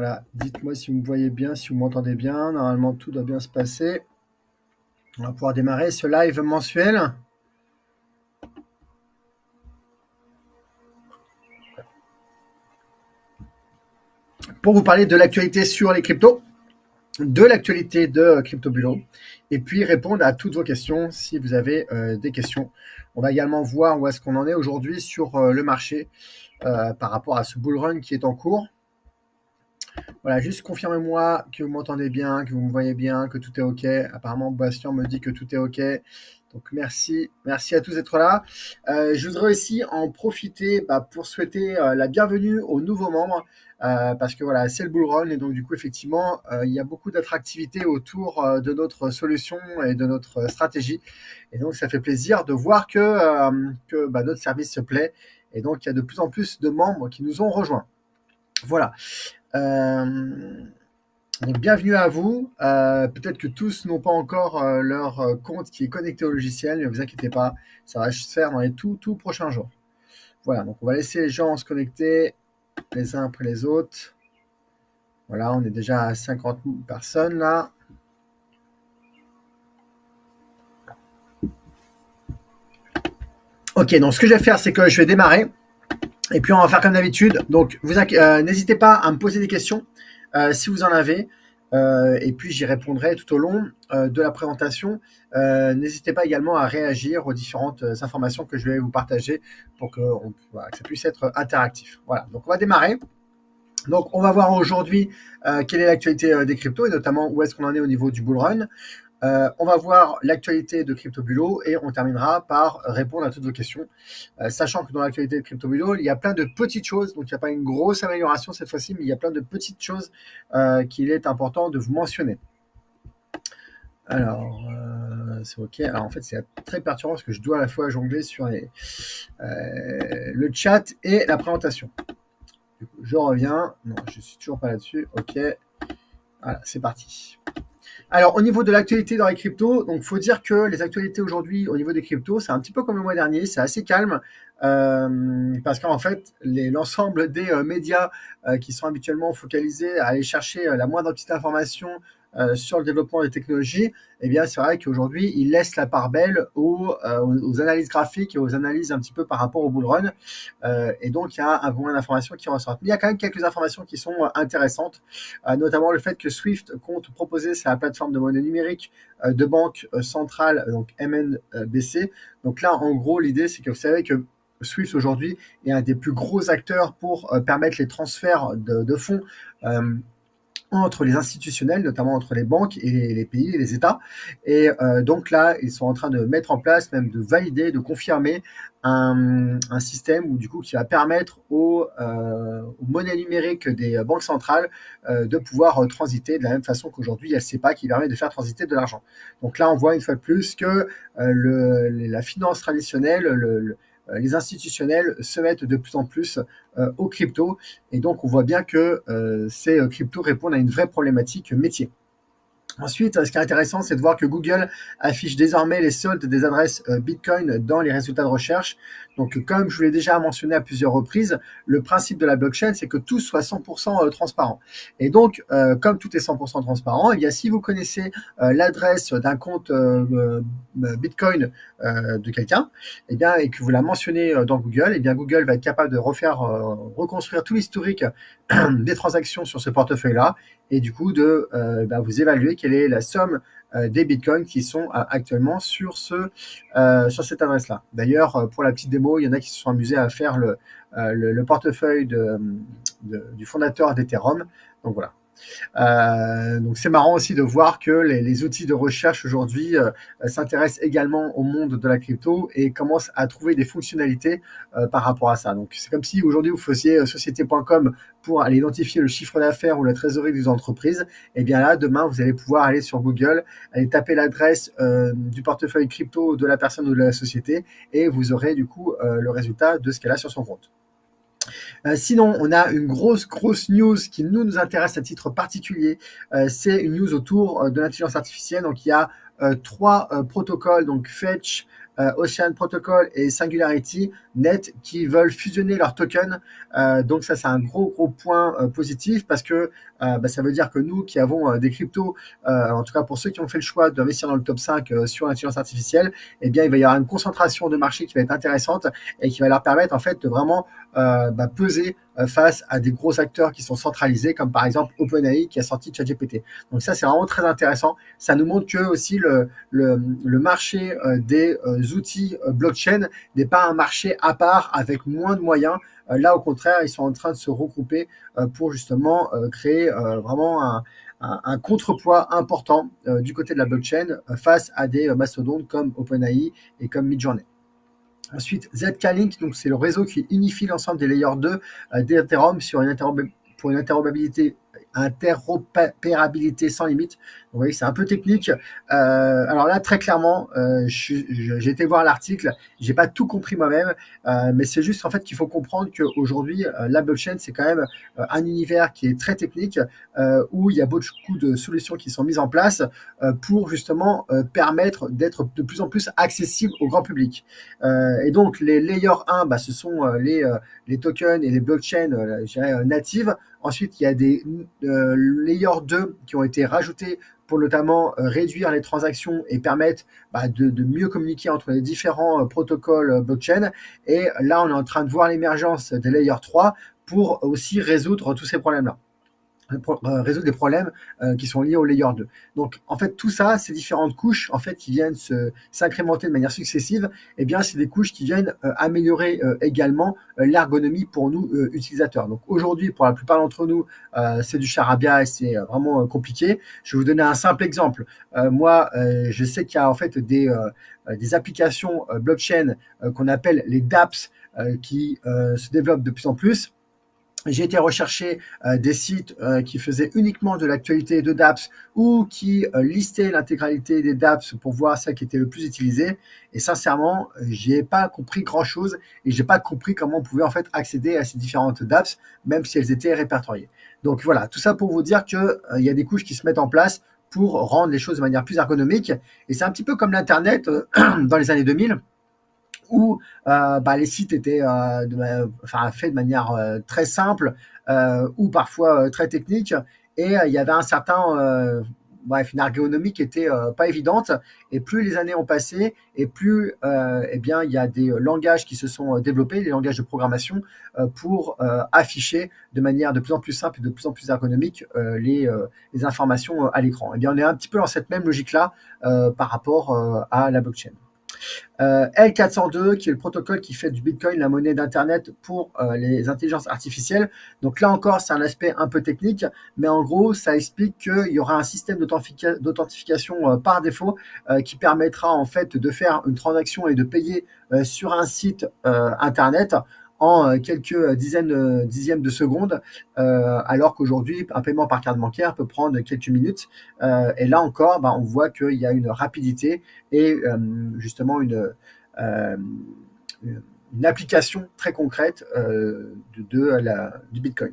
Voilà, dites-moi si vous me voyez bien, si vous m'entendez bien. Normalement, tout doit bien se passer. On va pouvoir démarrer ce live mensuel. Pour vous parler de l'actualité sur les cryptos, de l'actualité de CryptoBulo, et puis répondre à toutes vos questions si vous avez des questions. On va également voir où est-ce qu'on en est aujourd'hui sur le marché par rapport à ce bull run qui est en cours. Voilà, juste confirmez-moi que vous m'entendez bien, que vous me voyez bien, que tout est OK. Apparemment, Bastien me dit que tout est OK. Donc, merci à tous d'être là. Je voudrais aussi en profiter pour souhaiter la bienvenue aux nouveaux membres parce que voilà, c'est le bull run et donc du coup, effectivement, il y a beaucoup d'attractivité autour de notre solution et de notre stratégie. Et donc, ça fait plaisir de voir que notre service se plaît. Et donc, il y a de plus en plus de membres qui nous ont rejoints. Voilà. Donc bienvenue à vous. Peut-être que tous n'ont pas encore leur compte qui est connecté au logiciel, ne vous inquiétez pas, ça va se faire dans les tout prochains jours. Voilà, donc on va laisser les gens se connecter les uns après les autres. Voilà, on est déjà à 50 personnes là. Ok, donc ce que je vais faire, c'est que je vais démarrer. Et puis on va faire comme d'habitude. Donc n'hésitez pas à me poser des questions si vous en avez. Et puis j'y répondrai tout au long de la présentation. N'hésitez pas également à réagir aux différentes informations que je vais vous partager pour que ça puisse être interactif. Voilà, donc on va démarrer. Donc on va voir aujourd'hui quelle est l'actualité des cryptos et notamment où est-ce qu'on en est au niveau du bull run. On va voir l'actualité de CryptoBulo et on terminera par répondre à toutes vos questions. Sachant que dans l'actualité de CryptoBulo, il y a plein de petites choses, donc il n'y a pas une grosse amélioration cette fois-ci, mais il y a plein de petites choses qu'il est important de vous mentionner. Alors, c'est OK. Alors en fait, c'est très perturbant parce que je dois à la fois jongler sur le chat et la présentation. Du coup, je reviens. Non, je ne suis toujours pas là-dessus. OK. Voilà, c'est parti. Alors, au niveau de l'actualité dans les cryptos, donc faut dire que les actualités aujourd'hui au niveau des cryptos, c'est un petit peu comme le mois dernier, c'est assez calme parce qu'en fait, l'ensemble des médias qui sont habituellement focalisés à aller chercher la moindre petite information sur le développement des technologies, eh bien, c'est vrai qu'aujourd'hui, ils laissent la part belle aux analyses graphiques et aux analyses un petit peu par rapport au bull run. Et donc, il y a un moins d'informations qui ressortent. Mais il y a quand même quelques informations qui sont intéressantes, notamment le fait que Swift compte proposer sa plateforme de monnaie numérique de banque centrale, donc MNBC. Donc là, en gros, l'idée, c'est que vous savez que Swift aujourd'hui est un des plus gros acteurs pour permettre les transferts de fonds entre les institutionnels, notamment entre les banques et les pays et les États. Et donc là, ils sont en train de mettre en place, même de valider, de confirmer un système où, du coup, qui va permettre aux monnaies numériques des banques centrales de pouvoir transiter de la même façon qu'aujourd'hui, il y a le SEPA qui permet de faire transiter de l'argent. Donc là, on voit une fois de plus que la finance traditionnelle, les institutionnels se mettent de plus en plus aux cryptos. Et donc, on voit bien que ces cryptos répondent à une vraie problématique métier. Ensuite, ce qui est intéressant, c'est de voir que Google affiche désormais les soldes des adresses Bitcoin dans les résultats de recherche. Donc, comme je vous l'ai déjà mentionné à plusieurs reprises, le principe de la blockchain, c'est que tout soit 100% transparent. Et donc, comme tout est 100% transparent, eh bien, si vous connaissez l'adresse d'un compte Bitcoin de quelqu'un, eh bien, et que vous la mentionnez dans Google, eh bien, Google va être capable de reconstruire tout l'historique des transactions sur ce portefeuille-là et du coup de vous évaluer quelle est la somme des bitcoins qui sont actuellement sur cette adresse-là. D'ailleurs, pour la petite démo, il y en a qui se sont amusés à faire le portefeuille du fondateur d'Ethereum. Donc voilà. Donc c'est marrant aussi de voir que les outils de recherche aujourd'hui s'intéressent également au monde de la crypto et commencent à trouver des fonctionnalités par rapport à ça. Donc c'est comme si aujourd'hui vous faisiez société.com pour aller identifier le chiffre d'affaires ou la trésorerie des entreprises. Et bien là, demain, vous allez pouvoir aller sur Google, aller taper l'adresse du portefeuille crypto de la personne ou de la société et vous aurez du coup le résultat de ce qu'elle a sur son compte. Sinon, on a une grosse news qui nous intéresse à titre particulier. C'est une news autour de l'intelligence artificielle. Donc, il y a 3 protocoles, donc Fetch, Ocean Protocol et Singularity, Net qui veulent fusionner leurs tokens. Donc ça, c'est un gros point positif parce que ça veut dire que nous qui avons des cryptos, en tout cas pour ceux qui ont fait le choix d'investir dans le top 5 sur l'intelligence artificielle, eh bien, il va y avoir une concentration de marché qui va être intéressante et qui va leur permettre en fait de vraiment peser face à des gros acteurs qui sont centralisés, comme par exemple OpenAI qui a sorti ChatGPT. Donc ça, c'est vraiment très intéressant. Ça nous montre que aussi le marché des outils blockchain n'est pas un marché à part avec moins de moyens. Là, au contraire, ils sont en train de se regrouper pour justement créer vraiment un contrepoids important du côté de la blockchain face à des mastodontes comme OpenAI et comme Midjourney. Ensuite, ZK-Link, donc c'est le réseau qui unifie l'ensemble des layers 2 d'Ethereum pour une interopérabilité sans limite. Vous voyez, c'est un peu technique. Alors là, très clairement, j'ai été voir l'article, j'ai pas tout compris moi-même, mais c'est juste en fait qu'il faut comprendre qu'aujourd'hui, la blockchain, c'est quand même un univers qui est très technique, où il y a beaucoup de solutions qui sont mises en place pour justement permettre d'être de plus en plus accessible au grand public. Et donc, les layers 1, ce sont les tokens et les blockchains je dirais, natives. Ensuite, il y a des layers 2 qui ont été rajoutés pour notamment réduire les transactions et permettre de mieux communiquer entre les différents protocoles blockchain. Et là, on est en train de voir l'émergence des layers 3 pour aussi résoudre tous ces problèmes-là. Résoudre des problèmes qui sont liés au layer 2. Donc, en fait, tout ça, ces différentes couches, en fait, qui viennent s'incrémenter de manière successive, eh bien, c'est des couches qui viennent améliorer également l'ergonomie pour nous, utilisateurs. Donc, aujourd'hui, pour la plupart d'entre nous, c'est du charabia et c'est vraiment compliqué. Je vais vous donner un simple exemple. Moi, je sais qu'il y a en fait des applications blockchain qu'on appelle les dApps qui se développent de plus en plus. J'ai été rechercher des sites qui faisaient uniquement de l'actualité de dApps ou qui listaient l'intégralité des dApps pour voir celle qui était le plus utilisée. Et sincèrement, j'ai pas compris grand-chose et j'ai pas compris comment on pouvait en fait accéder à ces différentes dApps, même si elles étaient répertoriées. Donc voilà, tout ça pour vous dire que il y a des couches qui se mettent en place pour rendre les choses de manière plus ergonomique. Et c'est un petit peu comme l'Internet dans les années 2000. Où les sites étaient faits de manière très simple ou parfois très technique, et il y avait un certain une ergonomie qui était pas évidente. Et plus les années ont passé, et plus il y a des langages qui se sont développés, des langages de programmation pour afficher de manière de plus en plus simple et de plus en plus ergonomique les informations à l'écran. Et bien, on est un petit peu dans cette même logique-là par rapport à la blockchain. L402, qui est le protocole qui fait du Bitcoin la monnaie d'Internet pour les intelligences artificielles. Donc là encore, c'est un aspect un peu technique, mais en gros, ça explique qu'il y aura un système d'authentification par défaut qui permettra en fait de faire une transaction et de payer sur un site Internet en quelques dixièmes de secondes, alors qu'aujourd'hui, un paiement par carte bancaire peut prendre quelques minutes. Et là encore, on voit qu'il y a une rapidité et justement une application très concrète du Bitcoin.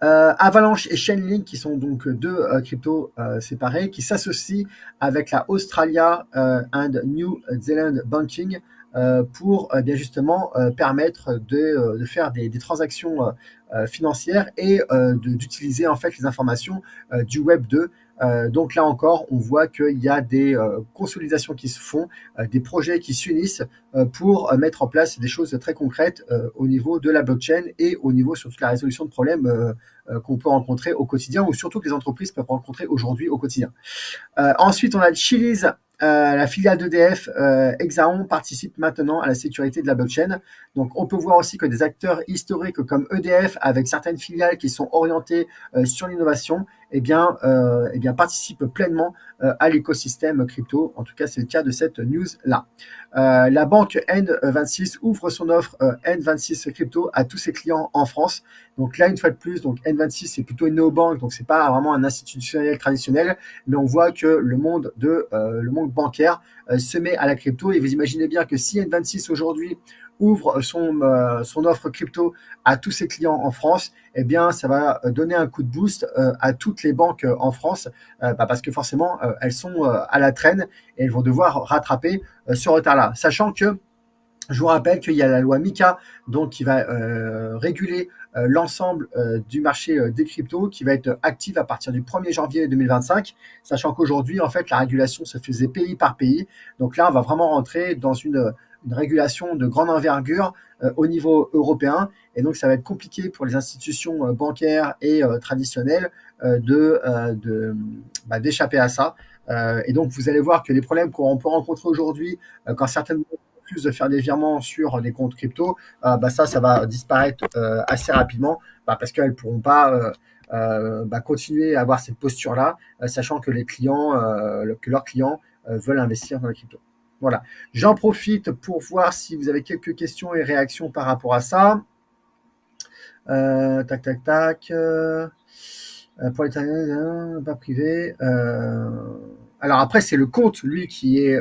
Avalanche et Chainlink, qui sont donc deux cryptos séparés, qui s'associent avec la Australia and New Zealand Banking pour bien justement permettre de faire des transactions financières et d'utiliser en fait les informations du Web 2. Donc là encore, on voit qu'il y a des consolidations qui se font, des projets qui s'unissent pour mettre en place des choses très concrètes au niveau de la blockchain et au niveau surtout de la résolution de problèmes qu'on peut rencontrer au quotidien, ou surtout que les entreprises peuvent rencontrer aujourd'hui au quotidien. Ensuite, on a Chiliz, la filiale d'EDF, Exaon, participe maintenant à la sécurité de la blockchain. Donc, on peut voir aussi que des acteurs historiques comme EDF, avec certaines filiales qui sont orientées sur l'innovation, participent pleinement à l'écosystème crypto. En tout cas, c'est le cas de cette news-là. La banque N26 ouvre son offre N26 crypto à tous ses clients en France. Donc là, une fois de plus, donc N26, c'est plutôt une néobanque, donc c'est pas vraiment un institutionnel traditionnel, mais on voit que le monde bancaire se met à la crypto. Et vous imaginez bien que si N26 aujourd'hui ouvre son offre crypto à tous ses clients en France, eh bien, ça va donner un coup de boost à toutes les banques en France, parce que forcément, elles sont à la traîne et elles vont devoir rattraper ce retard-là. Sachant que Je vous rappelle qu'il y a la loi MiCA donc, qui va réguler l'ensemble du marché des cryptos, qui va être active à partir du 1er janvier 2025, sachant qu'aujourd'hui, en fait, la régulation se faisait pays par pays. Donc là, on va vraiment rentrer dans une régulation de grande envergure au niveau européen. Et donc, ça va être compliqué pour les institutions bancaires et traditionnelles d'échapper à ça. Et donc, vous allez voir que les problèmes qu'on peut rencontrer aujourd'hui, quand certaines plus de faire des virements sur des comptes crypto, ça va disparaître assez rapidement parce qu'elles ne pourront pas continuer à avoir cette posture-là, sachant que que leurs clients veulent investir dans les cryptos. Voilà. J'en profite pour voir si vous avez quelques questions et réactions par rapport à ça. Tac, tac, tac. Pour les pas privé. Alors après, c'est le compte, lui, qui est...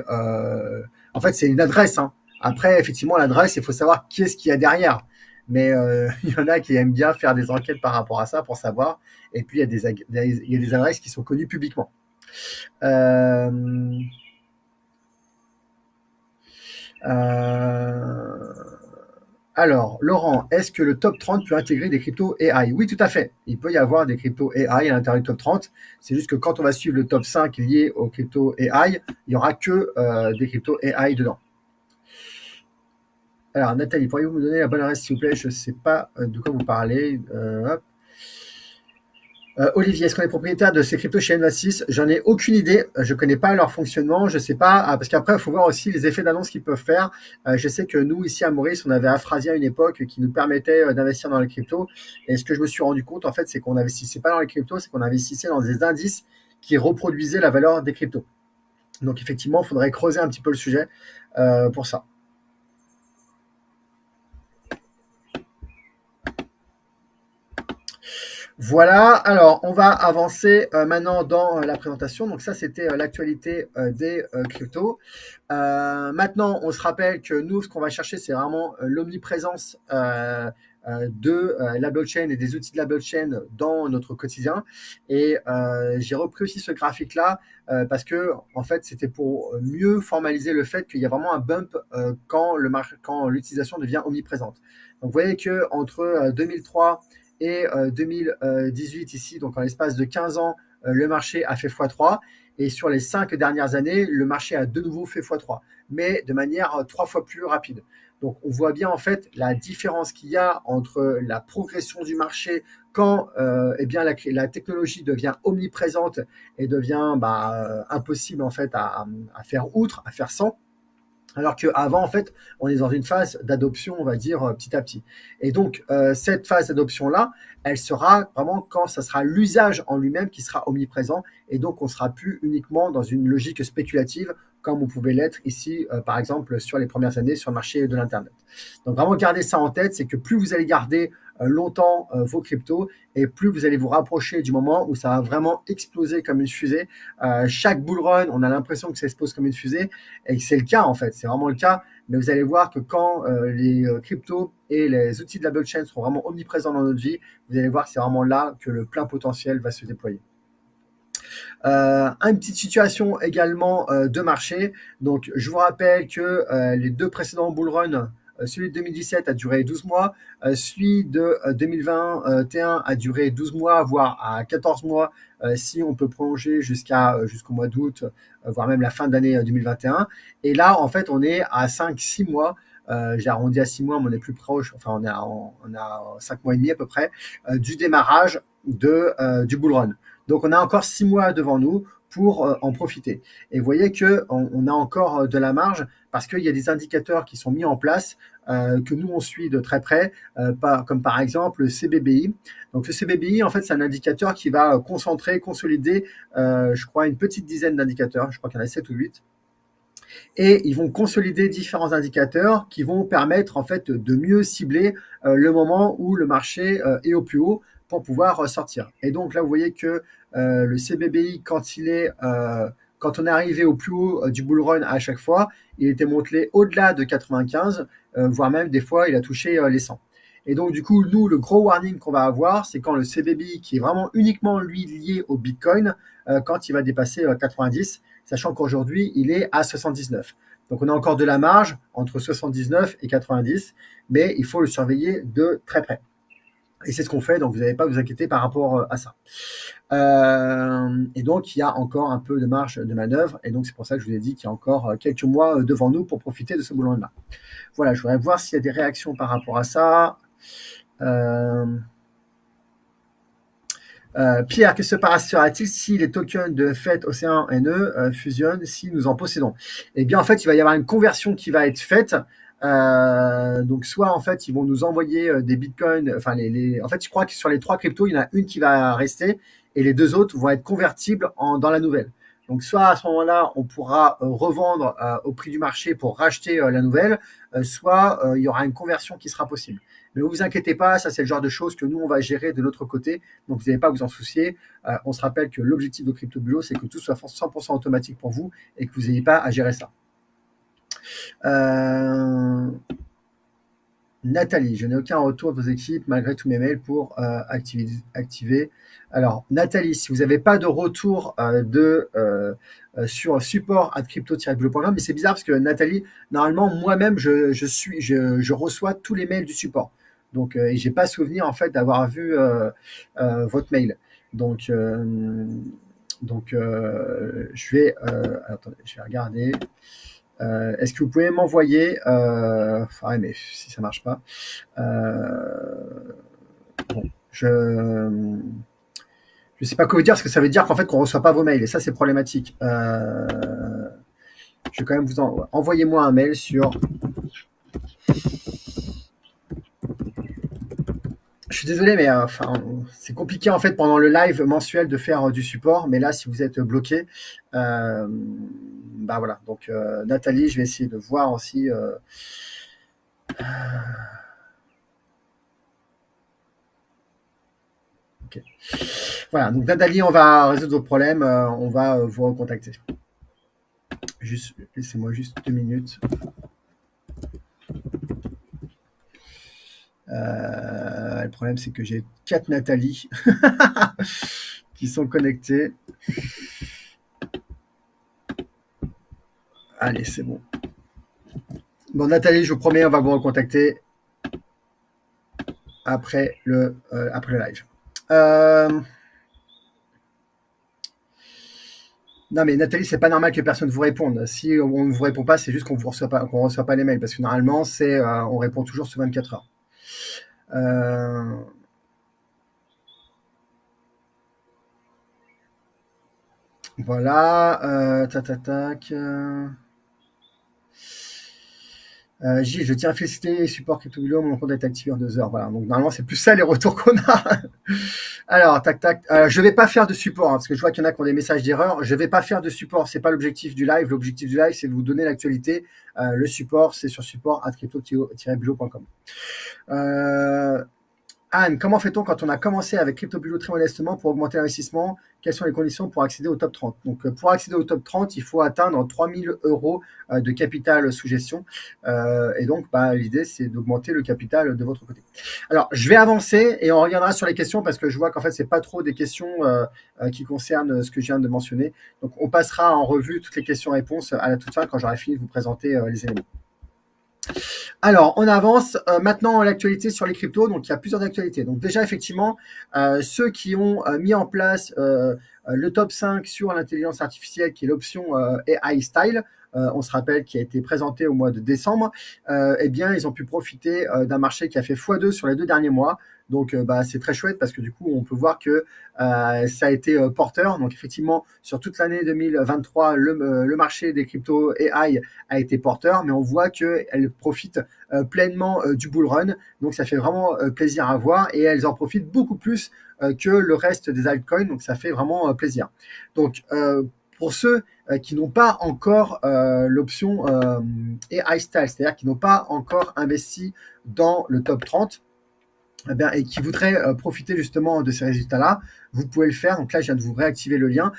en fait, c'est une adresse. Hein. Après, effectivement, l'adresse, il faut savoir qui est-ce qu'il y a derrière. Mais il y en a qui aiment bien faire des enquêtes par rapport à ça pour savoir. Et puis, il y a des adresses qui sont connues publiquement. Alors, Laurent, est-ce que le top 30 peut intégrer des cryptos AI? Oui, tout à fait. Il peut y avoir des cryptos AI à l'intérieur du top 30. C'est juste que quand on va suivre le top 5 lié aux cryptos AI, il n'y aura que des cryptos AI dedans. Alors, Nathalie, pourriez-vous me donner la bonne adresse, s'il vous plaît? Je ne sais pas de quoi vous parlez. Olivier, est-ce qu'on est propriétaire de ces cryptos chez N26? J'en ai aucune idée. Je ne connais pas leur fonctionnement. Je ne sais pas. Parce qu'après, il faut voir aussi les effets d'annonce qu'ils peuvent faire. Je sais que nous, ici à Maurice, on avait Aphrasia à une époque qui nous permettait d'investir dans les cryptos. Et ce que je me suis rendu compte, en fait, c'est qu'on n'investissait pas dans les cryptos, c'est qu'on investissait dans des indices qui reproduisaient la valeur des cryptos. Donc, effectivement, il faudrait creuser un petit peu le sujet pour ça. Voilà, alors on va avancer maintenant dans la présentation. Donc ça, c'était l'actualité des cryptos. Maintenant, on se rappelle que nous, ce qu'on va chercher, c'est vraiment l'omniprésence de la blockchain et des outils de la blockchain dans notre quotidien. Et j'ai repris aussi ce graphique-là parce que, en fait, c'était pour mieux formaliser le fait qu'il y a vraiment un bump quand l'utilisation devient omniprésente. Donc, vous voyez que entre 2003 et 2018 ici, donc en l'espace de 15 ans, le marché a fait x3. Et sur les 5 dernières années, le marché a de nouveau fait x3, mais de manière 3 fois plus rapide. Donc on voit bien en fait la différence qu'il y a entre la progression du marché quand la technologie devient omniprésente et devient impossible en fait à faire outre, à faire sans. Alors qu'avant, en fait, on est dans une phase d'adoption, on va dire, petit à petit. Et donc, cette phase d'adoption-là, elle sera vraiment quand ça sera l'usage en lui-même qui sera omniprésent. Et donc, on ne sera plus uniquement dans une logique spéculative, comme vous pouvez l'être ici, par exemple, sur les premières années sur le marché de l'Internet. Donc, vraiment, gardez ça en tête, c'est que plus vous allez garder longtemps vos cryptos et plus vous allez vous rapprocher du moment où ça va vraiment exploser comme une fusée. Chaque bull run, on a l'impression que ça explose comme une fusée et c'est le cas en fait, c'est vraiment le cas. Mais vous allez voir que quand les cryptos et les outils de la blockchain seront vraiment omniprésents dans notre vie, vous allez voir que c'est vraiment là que le plein potentiel va se déployer. Une petite situation également de marché. Donc, je vous rappelle que les deux précédents bull runs, celui de 2017 a duré 12 mois, celui de 2021 a duré 12 mois, voire à 14 mois, si on peut prolonger jusqu'au mois d'août, voire même la fin d'année 2021. Et là, en fait, on est à 5-6 mois. J'ai arrondi à 6 mois, mais on est plus proche, enfin on a 5 mois et demi à peu près, du démarrage du bull run. Donc, on a encore 6 mois devant nous pour en profiter. Et vous voyez qu'on a encore de la marge parce qu'il y a des indicateurs qui sont mis en place que nous, on suit de très près, comme par exemple le CBBI. Donc, le CBBI, en fait, c'est un indicateur qui va consolider, je crois, une petite dizaine d'indicateurs. Je crois qu'il y en a 7 ou 8. Et ils vont consolider différents indicateurs qui vont permettre, en fait, de mieux cibler le moment où le marché est au plus haut pour pouvoir sortir. Et donc là, vous voyez que le CBBI, quand on est arrivé au plus haut du bull run à chaque fois, il était monté au-delà de 95, voire même des fois, il a touché les 100. Et donc, du coup, nous, le gros warning qu'on va avoir, c'est quand le CBBI, qui est vraiment uniquement, lui, lié au Bitcoin, quand il va dépasser 90, sachant qu'aujourd'hui, il est à 79. Donc, on a encore de la marge entre 79 et 90, mais il faut le surveiller de très près. Et c'est ce qu'on fait, donc vous n'avez pas à vous inquiéter par rapport à ça. Et donc, il y a encore un peu de marge de manœuvre, et donc c'est pour ça que je vous ai dit qu'il y a encore quelques mois devant nous pour profiter de ce boulot-là. Voilà, je voudrais voir s'il y a des réactions par rapport à ça. Pierre, que se passera-t-il si les tokens de FET Océan NE fusionnent, si nous en possédons? Eh bien, en fait, il va y avoir une conversion qui va être faite. Donc, soit en fait, ils vont nous envoyer des bitcoins. Enfin, en fait, je crois que sur les 3 cryptos, il y en a une qui va rester et les 2 autres vont être convertibles dans la nouvelle. Donc, soit à ce moment-là, on pourra revendre au prix du marché pour racheter la nouvelle, soit il y aura une conversion qui sera possible. Mais ne vous inquiétez pas, ça c'est le genre de choses que nous on va gérer de notre côté, donc vous n'avez pas à vous en soucier. On se rappelle que l'objectif de CryptoBureau, c'est que tout soit 100% automatique pour vous et que vous n'ayez pas à gérer ça. Nathalie, je n'ai aucun retour de vos équipes malgré tous mes mails pour activer. Alors, Nathalie, si vous n'avez pas de retour sur support@crypto-bureau.com, mais c'est bizarre parce que Nathalie, normalement, moi-même, je reçois tous les mails du support. Donc, et j'ai pas souvenir en fait d'avoir vu votre mail. Donc, je vais regarder. Est-ce que vous pouvez m'envoyer mais si ça marche pas, bon, je sais pas quoi vous dire parce que ça veut dire qu'en fait qu'on reçoit pas vos mails et ça c'est problématique. Je vais quand même vous envoyez-moi un mail sur. Je suis désolé, mais c'est compliqué en fait pendant le live mensuel de faire du support, mais là si vous êtes bloqué, bah voilà. Donc Nathalie, je vais essayer de voir aussi. Okay. Voilà, donc Nathalie, on va résoudre vos problèmes, on va vous recontacter. Juste, laissez-moi juste 2 minutes. Le problème, c'est que j'ai 4 Nathalie qui sont connectées. Allez, c'est bon. Bon, Nathalie, je vous promets, on va vous recontacter après le live. Non, mais Nathalie, c'est pas normal que personne vous réponde. Si on ne vous répond pas, c'est juste qu'on ne reçoit pas les mails. Parce que normalement, on répond toujours sous 24 heures. Voilà. Tac. Gilles, je tiens à féliciter support CryptoBureau, mon compte est activé en 2 heures. Voilà, donc normalement c'est plus ça les retours qu'on a. Alors, tac. Je vais pas faire de support parce que je vois qu'il y en a qui ont des messages d'erreur. Je vais pas faire de support, c'est pas l'objectif du live. L'objectif du live, c'est de vous donner l'actualité. Le support, c'est sur support@crypto-bureau.com. Anne, comment fait-on quand on a commencé avec CryptoBureau très modestement pour augmenter l'investissement? Quelles sont les conditions pour accéder au top 30? Donc, pour accéder au top 30, il faut atteindre 3 000 € de capital sous gestion. Et donc, l'idée, c'est d'augmenter le capital de votre côté. Alors, je vais avancer et on reviendra sur les questions parce que je vois qu'en fait, ce n'est pas trop des questions qui concernent ce que je viens de mentionner. Donc, on passera en revue toutes les questions-réponses à la toute fin quand j'aurai fini de vous présenter les éléments. Alors, on avance maintenant l'actualité sur les cryptos. Donc, il y a plusieurs actualités. Donc, déjà, effectivement, ceux qui ont mis en place le top 5 sur l'intelligence artificielle, qui est l'option AI Style, on se rappelle, qui a été présenté au mois de décembre, eh bien, ils ont pu profiter d'un marché qui a fait x2 sur les 2 derniers mois. Donc, c'est très chouette parce que du coup, on peut voir que ça a été porteur. Donc, effectivement, sur toute l'année 2023, le marché des cryptos AI a été porteur, mais on voit qu'elles profitent pleinement du bull run. Donc, ça fait vraiment plaisir à voir et elles en profitent beaucoup plus que le reste des altcoins. Donc, ça fait vraiment plaisir. Donc, pour ceux qui n'ont pas encore l'option AI Style, c'est-à-dire qui n'ont pas encore investi dans le top 30, et qui voudraient profiter justement de ces résultats-là, vous pouvez le faire. Donc là, je viens de vous réactiver le lien.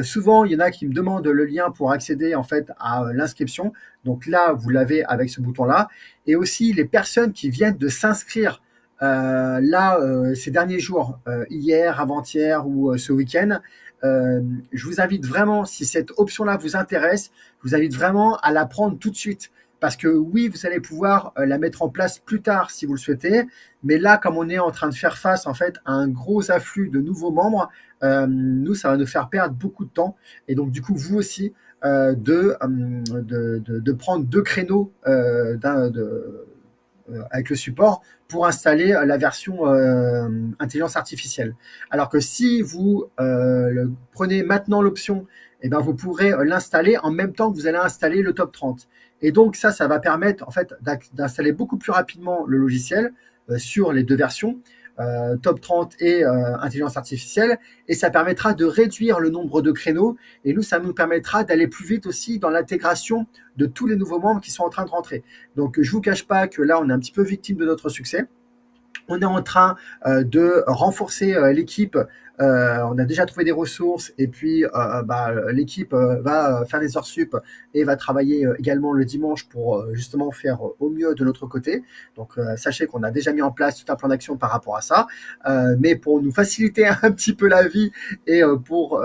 Souvent, il y en a qui me demandent le lien pour accéder en fait à l'inscription. Donc là, vous l'avez avec ce bouton-là. Et aussi, les personnes qui viennent de s'inscrire ces derniers jours, hier, avant-hier ou ce week-end, je vous invite vraiment, si cette option-là vous intéresse, je vous invite vraiment à la prendre tout de suite. Parce que oui, vous allez pouvoir la mettre en place plus tard si vous le souhaitez. Mais là, comme on est en train de faire face en fait à un gros afflux de nouveaux membres, nous, ça va nous faire perdre beaucoup de temps. Et donc, du coup, vous aussi, de prendre 2 créneaux avec le support pour installer la version intelligence artificielle. Alors que si vous prenez maintenant l'option, eh ben, vous pourrez l'installer en même temps que vous allez installer le top 30. Et donc ça va permettre en fait d'installer beaucoup plus rapidement le logiciel sur les 2 versions, top 30 et intelligence artificielle, et ça permettra de réduire le nombre de créneaux, et nous, ça nous permettra d'aller plus vite aussi dans l'intégration de tous les nouveaux membres qui sont en train de rentrer. Donc je vous cache pas que là, on est un petit peu victime de notre succès. On est en train de renforcer l'équipe. On a déjà trouvé des ressources et puis l'équipe va faire des heures sup et va travailler également le dimanche pour justement faire au mieux de notre côté. Donc sachez qu'on a déjà mis en place tout un plan d'action par rapport à ça. Mais pour nous faciliter un petit peu la vie et pour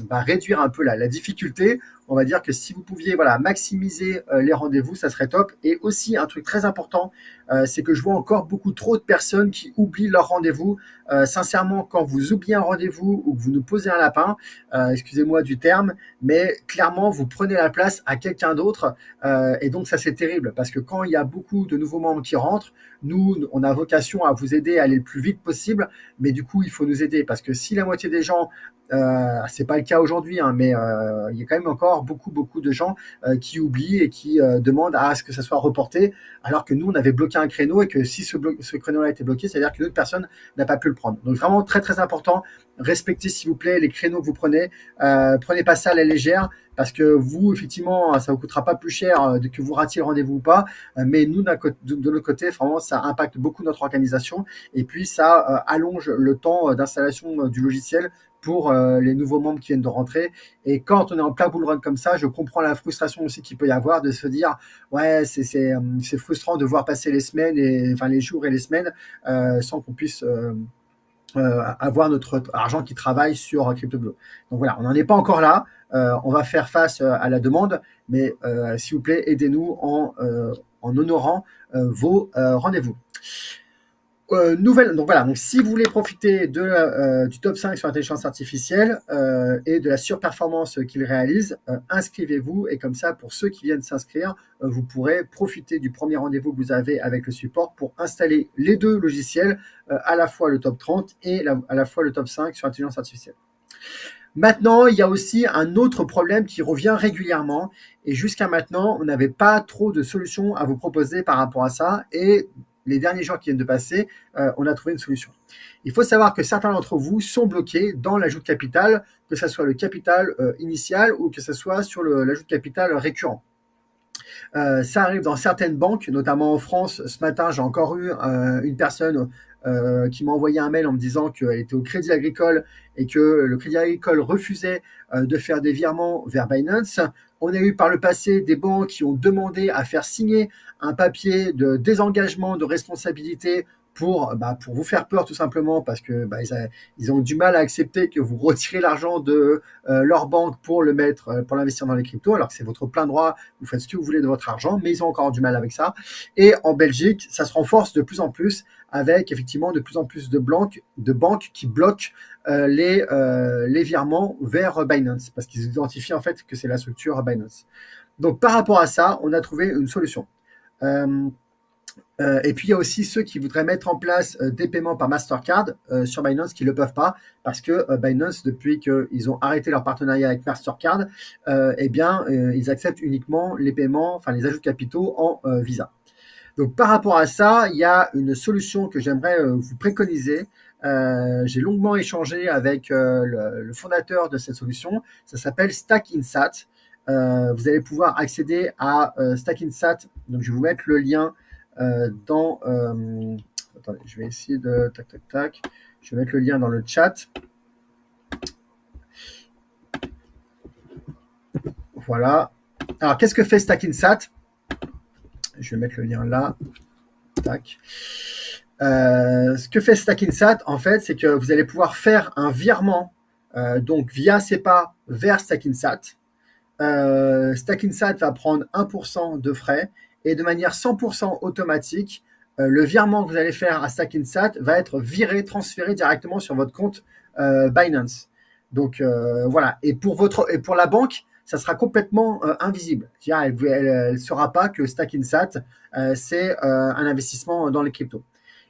réduire un peu la difficulté, on va dire que si vous pouviez maximiser les rendez-vous, ça serait top. Et aussi un truc très important, c'est que je vois encore beaucoup trop de personnes qui oublient leur rendez-vous. Sincèrement, quand vous oubliez un rendez-vous ou que vous nous posez un lapin, excusez-moi du terme, mais clairement, vous prenez la place à quelqu'un d'autre. Et donc, ça, c'est terrible parce que quand il y a beaucoup de nouveaux membres qui rentrent, nous, on a vocation à vous aider à aller le plus vite possible. Mais du coup, il faut nous aider parce que si la moitié des gens c'est pas le cas aujourd'hui, hein, mais il y a quand même encore beaucoup de gens qui oublient et qui demandent à ce que ça soit reporté, alors que nous, on avait bloqué un créneau et que si ce créneau-là a été bloqué, c'est-à-dire qu'une autre personne n'a pas pu le prendre. Donc vraiment très important, respectez s'il vous plaît les créneaux que vous prenez, prenez pas ça à la légère, parce que vous, effectivement, ça vous coûtera pas plus cher que vous ratiez le rendez-vous ou pas, mais nous, de notre côté, vraiment, ça impacte beaucoup notre organisation, et puis ça allonge le temps d'installation du logiciel pour les nouveaux membres qui viennent de rentrer. Et quand on est en plein bull run comme ça, je comprends la frustration aussi qu'il peut y avoir de se dire ouais, c'est frustrant de voir passer les semaines, les jours et les semaines sans qu'on puisse avoir notre argent qui travaille sur CryptoBlue. Donc voilà, on n'en est pas encore là. On va faire face à la demande, mais s'il vous plaît, aidez-nous en honorant vos rendez-vous. Donc voilà, donc si vous voulez profiter du top 5 sur l'intelligence artificielle et de la surperformance qu'il réalise, inscrivez-vous, et comme ça, pour ceux qui viennent s'inscrire, vous pourrez profiter du premier rendez-vous que vous avez avec le support pour installer les 2 logiciels, à la fois le top 30 et à la fois le top 5 sur l'intelligence artificielle. Maintenant, il y a aussi un autre problème qui revient régulièrement, et jusqu'à maintenant, on n'avait pas trop de solutions à vous proposer par rapport à ça, et les derniers jours qui viennent de passer, on a trouvé une solution. Il faut savoir que certains d'entre vous sont bloqués dans l'ajout de capital, que ce soit le capital initial ou que ce soit sur l'ajout de capital récurrent. Ça arrive dans certaines banques, notamment en France. Ce matin, j'ai encore eu une personne qui m'a envoyé un mail en me disant qu'elle était au Crédit Agricole et que le Crédit Agricole refusait de faire des virements vers Binance. On a eu par le passé des banques qui ont demandé à faire signer un papier de désengagement de responsabilité pour vous faire peur, tout simplement, parce que ils ont du mal à accepter que vous retirez l'argent de leur banque pour le mettre, pour l'investir dans les cryptos, alors que c'est votre plein droit, vous faites ce que vous voulez de votre argent, mais ils ont encore du mal avec ça. Et en Belgique, ça se renforce de plus en plus, avec effectivement de plus en plus de banques qui bloquent les virements vers Binance, parce qu'ils identifient en fait que c'est la structure Binance. Donc par rapport à ça, on a trouvé une solution. Et puis il y a aussi ceux qui voudraient mettre en place des paiements par Mastercard sur Binance qui ne le peuvent pas, parce que Binance, depuis qu'ils ont arrêté leur partenariat avec Mastercard, ils acceptent uniquement les paiements, enfin les ajouts de capitaux en Visa. Donc par rapport à ça, il y a une solution que j'aimerais vous préconiser. J'ai longuement échangé avec le fondateur de cette solution. Ça s'appelle StackInsat. Vous allez pouvoir accéder à StackInsat. Donc je vais vous mettre le lien dans... attendez, je vais essayer de... Tac. Je vais mettre le lien dans le chat. Voilà. Alors, qu'est-ce que fait StackInsat? Je vais mettre le lien là. Tac. Ce que fait StackInsat, en fait, c'est que vous allez pouvoir faire un virement donc via SEPA vers Stackinsat. Stackinsat va prendre 1% de frais et de manière 100% automatique, le virement que vous allez faire à Stackinsat va être transféré directement sur votre compte Binance. Donc voilà. Et pour la banque, ça sera complètement invisible. C'est-à-dire, elle ne saura pas que Stackinsat, c'est un investissement dans les cryptos.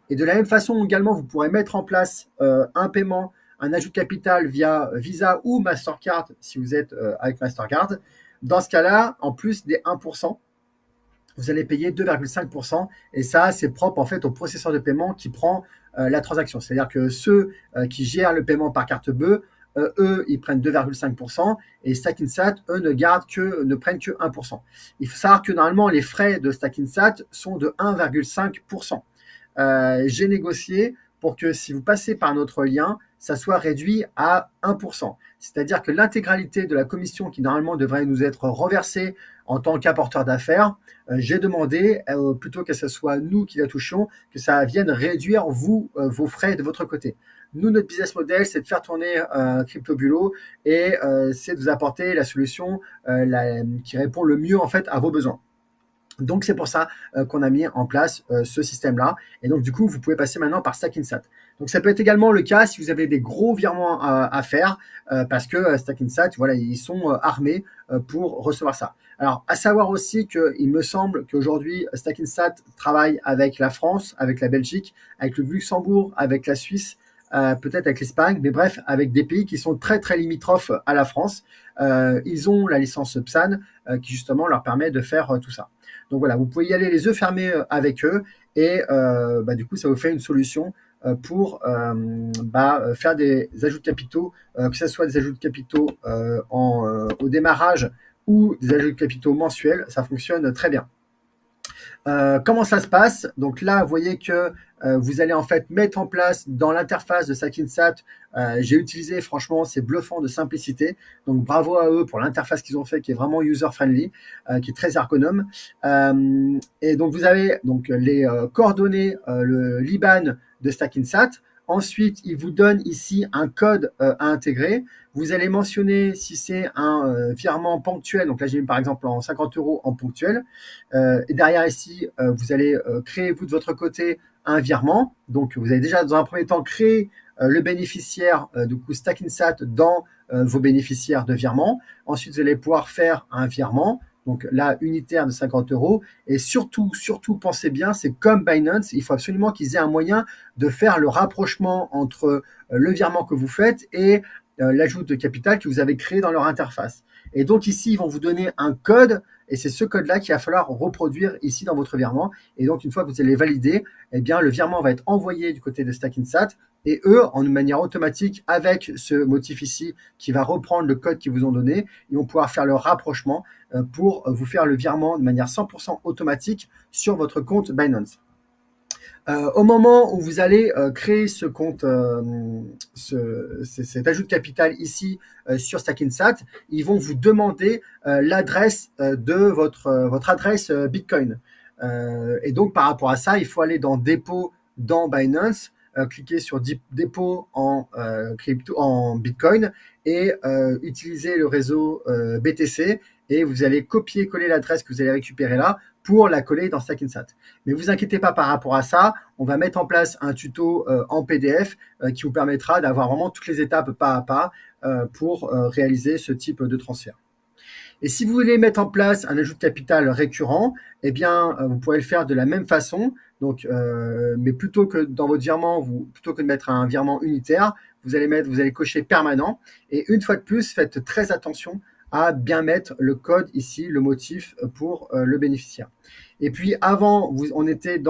Et de la même façon, également, vous pourrez mettre en place un paiement, un ajout de capital via Visa ou Mastercard si vous êtes avec Mastercard. Dans ce cas-là, en plus des 1%, vous allez payer 2,5%. Et ça, c'est propre en fait au processeur de paiement qui prend la transaction. C'est-à-dire que ceux qui gèrent le paiement par carte bleue, eux, ils prennent 2,5% et Stackinsat, eux, ne prennent que 1%. Il faut savoir que normalement, les frais de Stackinsat sont de 1,5%. J'ai négocié pour que si vous passez par notre lien, ça soit réduit à 1%. C'est-à-dire que l'intégralité de la commission qui normalement devrait nous être reversée en tant qu'apporteur d'affaires, j'ai demandé, plutôt que ce soit nous qui la touchions, que ça vienne réduire vos frais de votre côté. Nous, notre business model, c'est de faire tourner CryptoBulo et c'est de vous apporter la solution qui répond le mieux en fait à vos besoins. Donc, c'est pour ça qu'on a mis en place ce système-là. Et donc, du coup, vous pouvez passer maintenant par Stackinsat. Donc, ça peut être également le cas si vous avez des gros virements à faire parce que Stackinsat, voilà, ils sont armés pour recevoir ça. Alors, à savoir aussi qu'il me semble qu'aujourd'hui, Stackinsat travaille avec la France, avec la Belgique, avec le Luxembourg, avec la Suisse, peut-être avec l'Espagne, mais bref, avec des pays qui sont très, très limitrophes à la France. Ils ont la licence PSAN qui, justement, leur permet de faire tout ça. Donc voilà, vous pouvez y aller les yeux fermés avec eux et du coup, ça vous fait une solution pour faire des ajouts de capitaux, que ce soit des ajouts de capitaux au démarrage ou des ajouts de capitaux mensuels, ça fonctionne très bien. Comment ça se passe? Donc là, vous voyez que vous allez en fait mettre en place dans l'interface de Stackinsat. J'ai utilisé, franchement, c'est bluffant de simplicité. Donc bravo à eux pour l'interface qu'ils ont fait, qui est vraiment user-friendly, qui est très ergonome. Et donc vous avez donc les coordonnées, le l'IBAN de Stackinsat. Ensuite, il vous donne ici un code à intégrer. Vous allez mentionner si c'est un virement ponctuel. Donc là, j'ai mis par exemple en 50 € en ponctuel. Et derrière ici, vous allez créer, vous de votre côté, un virement. Donc, vous avez déjà, dans un premier temps, créé le bénéficiaire, du coup, Stackinsat dans vos bénéficiaires de virement. Ensuite, vous allez pouvoir faire un virement. Donc là, unitaire de 50 €. Et surtout, pensez bien, c'est comme Binance, il faut absolument qu'ils aient un moyen de faire le rapprochement entre le virement que vous faites et l'ajout de capital que vous avez créé dans leur interface. Et donc ici, ils vont vous donner un code et c'est ce code-là qu'il va falloir reproduire ici dans votre virement. Et donc, une fois que vous allez valider, eh bien, le virement va être envoyé du côté de Stackinsat et eux, en une manière automatique, avec ce motif ici qui va reprendre le code qu'ils vous ont donné, ils vont pouvoir faire le rapprochement pour vous faire le virement de manière 100% automatique sur votre compte Binance. Au moment où vous allez créer ce compte, cet ajout de capital ici sur Stackinsat, ils vont vous demander l'adresse de votre adresse Bitcoin. Et donc, par rapport à ça, il faut aller dans Dépôt dans Binance, cliquer sur Dépôt en Bitcoin et utiliser le réseau BTC et vous allez copier-coller l'adresse que vous allez récupérer là pour la coller dans Stackinsat. Mais vous inquiétez pas par rapport à ça, on va mettre en place un tuto en PDF qui vous permettra d'avoir vraiment toutes les étapes pas à pas pour réaliser ce type de transfert. Et si vous voulez mettre en place un ajout de capital récurrent, eh bien, vous pouvez le faire de la même façon. Donc, mais plutôt que dans votre virement, plutôt que de mettre un virement unitaire, vous allez cocher permanent. Et une fois de plus, faites très attention à bien mettre le code ici, le motif pour le bénéficiaire. Et puis avant, on était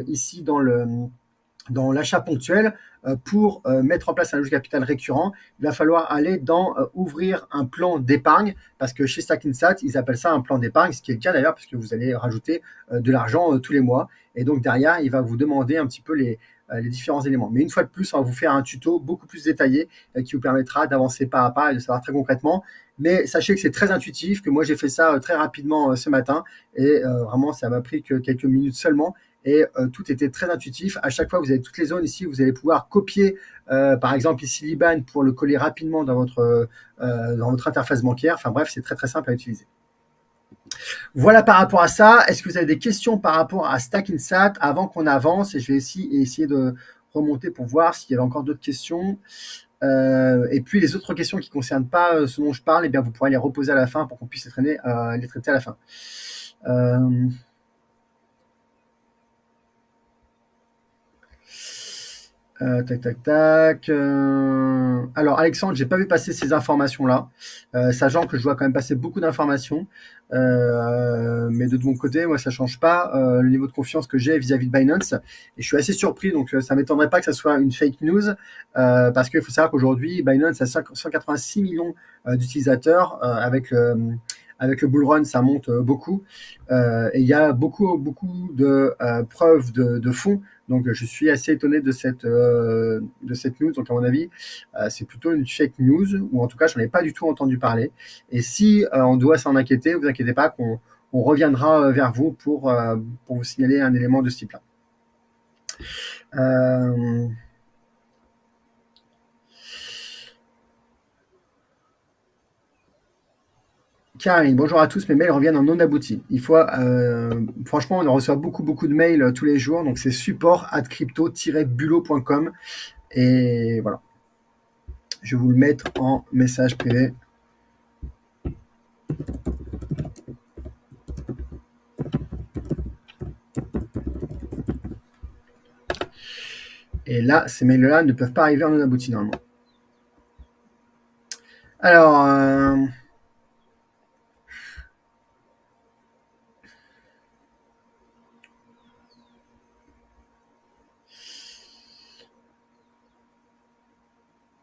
ici dans l'achat ponctuel. Pour mettre en place un ajout de capital récurrent, il va falloir aller dans ouvrir un plan d'épargne parce que chez Stackinsat, ils appellent ça un plan d'épargne, ce qui est le cas d'ailleurs parce que vous allez rajouter de l'argent tous les mois. Et donc derrière, il va vous demander un petit peu les différents éléments. Mais une fois de plus, on va vous faire un tuto beaucoup plus détaillé qui vous permettra d'avancer pas à pas et de savoir très concrètement. Mais sachez que c'est très intuitif, que moi j'ai fait ça très rapidement ce matin et vraiment ça m'a pris que quelques minutes seulement et tout était très intuitif. À chaque fois, vous avez toutes les zones ici, vous allez pouvoir copier, par exemple ici l'IBAN pour le coller rapidement dans votre interface bancaire. Enfin bref, c'est très très simple à utiliser. Voilà par rapport à ça. Est-ce que vous avez des questions par rapport à Stack Insat avant qu'on avance? Et je vais essayer de remonter pour voir s'il y avait encore d'autres questions. Et puis les autres questions qui ne concernent pas ce dont je parle, eh bien, vous pourrez les reposer à la fin pour qu'on puisse les traiter à la fin. Tac. Alors, Alexandre, j'ai pas vu passer ces informations-là, sachant que je dois quand même passer beaucoup d'informations. Mais de mon côté, moi, ça change pas le niveau de confiance que j'ai vis-à-vis de Binance. Et je suis assez surpris, donc ça m'étonnerait pas que ça soit une fake news, parce qu'il faut savoir qu'aujourd'hui, Binance a 186 millions d'utilisateurs. Avec le bull run, ça monte beaucoup. Et il y a beaucoup de preuves de fonds. Donc, je suis assez étonné de cette news. Donc, à mon avis, c'est plutôt une fake news, ou en tout cas, je n'en ai pas du tout entendu parler. Et si on doit s'en inquiéter, vous inquiétez pas qu'on reviendra vers vous pour vous signaler un élément de ce type-là. Karine, bonjour à tous, mes mails reviennent en non abouti. Il faut, franchement, on en reçoit beaucoup de mails tous les jours, donc c'est support@crypto-bulot.com et voilà. Je vais vous le mettre en message privé. Et là, ces mails-là ne peuvent pas arriver en non abouti normalement.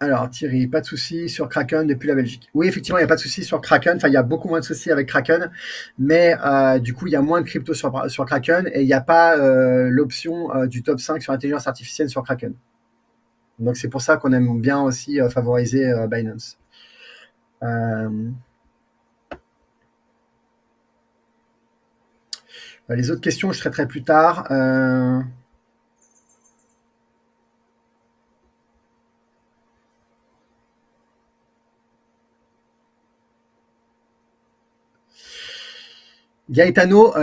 Alors, Thierry, pas de souci sur Kraken depuis la Belgique. Oui, effectivement, il n'y a pas de souci sur Kraken. Enfin, il y a beaucoup moins de soucis avec Kraken, mais du coup, il y a moins de crypto sur Kraken et il n'y a pas l'option du top 5 sur l'intelligence artificielle sur Kraken. Donc, c'est pour ça qu'on aime bien aussi favoriser Binance. Les autres questions, je traiterai plus tard. Gaetano,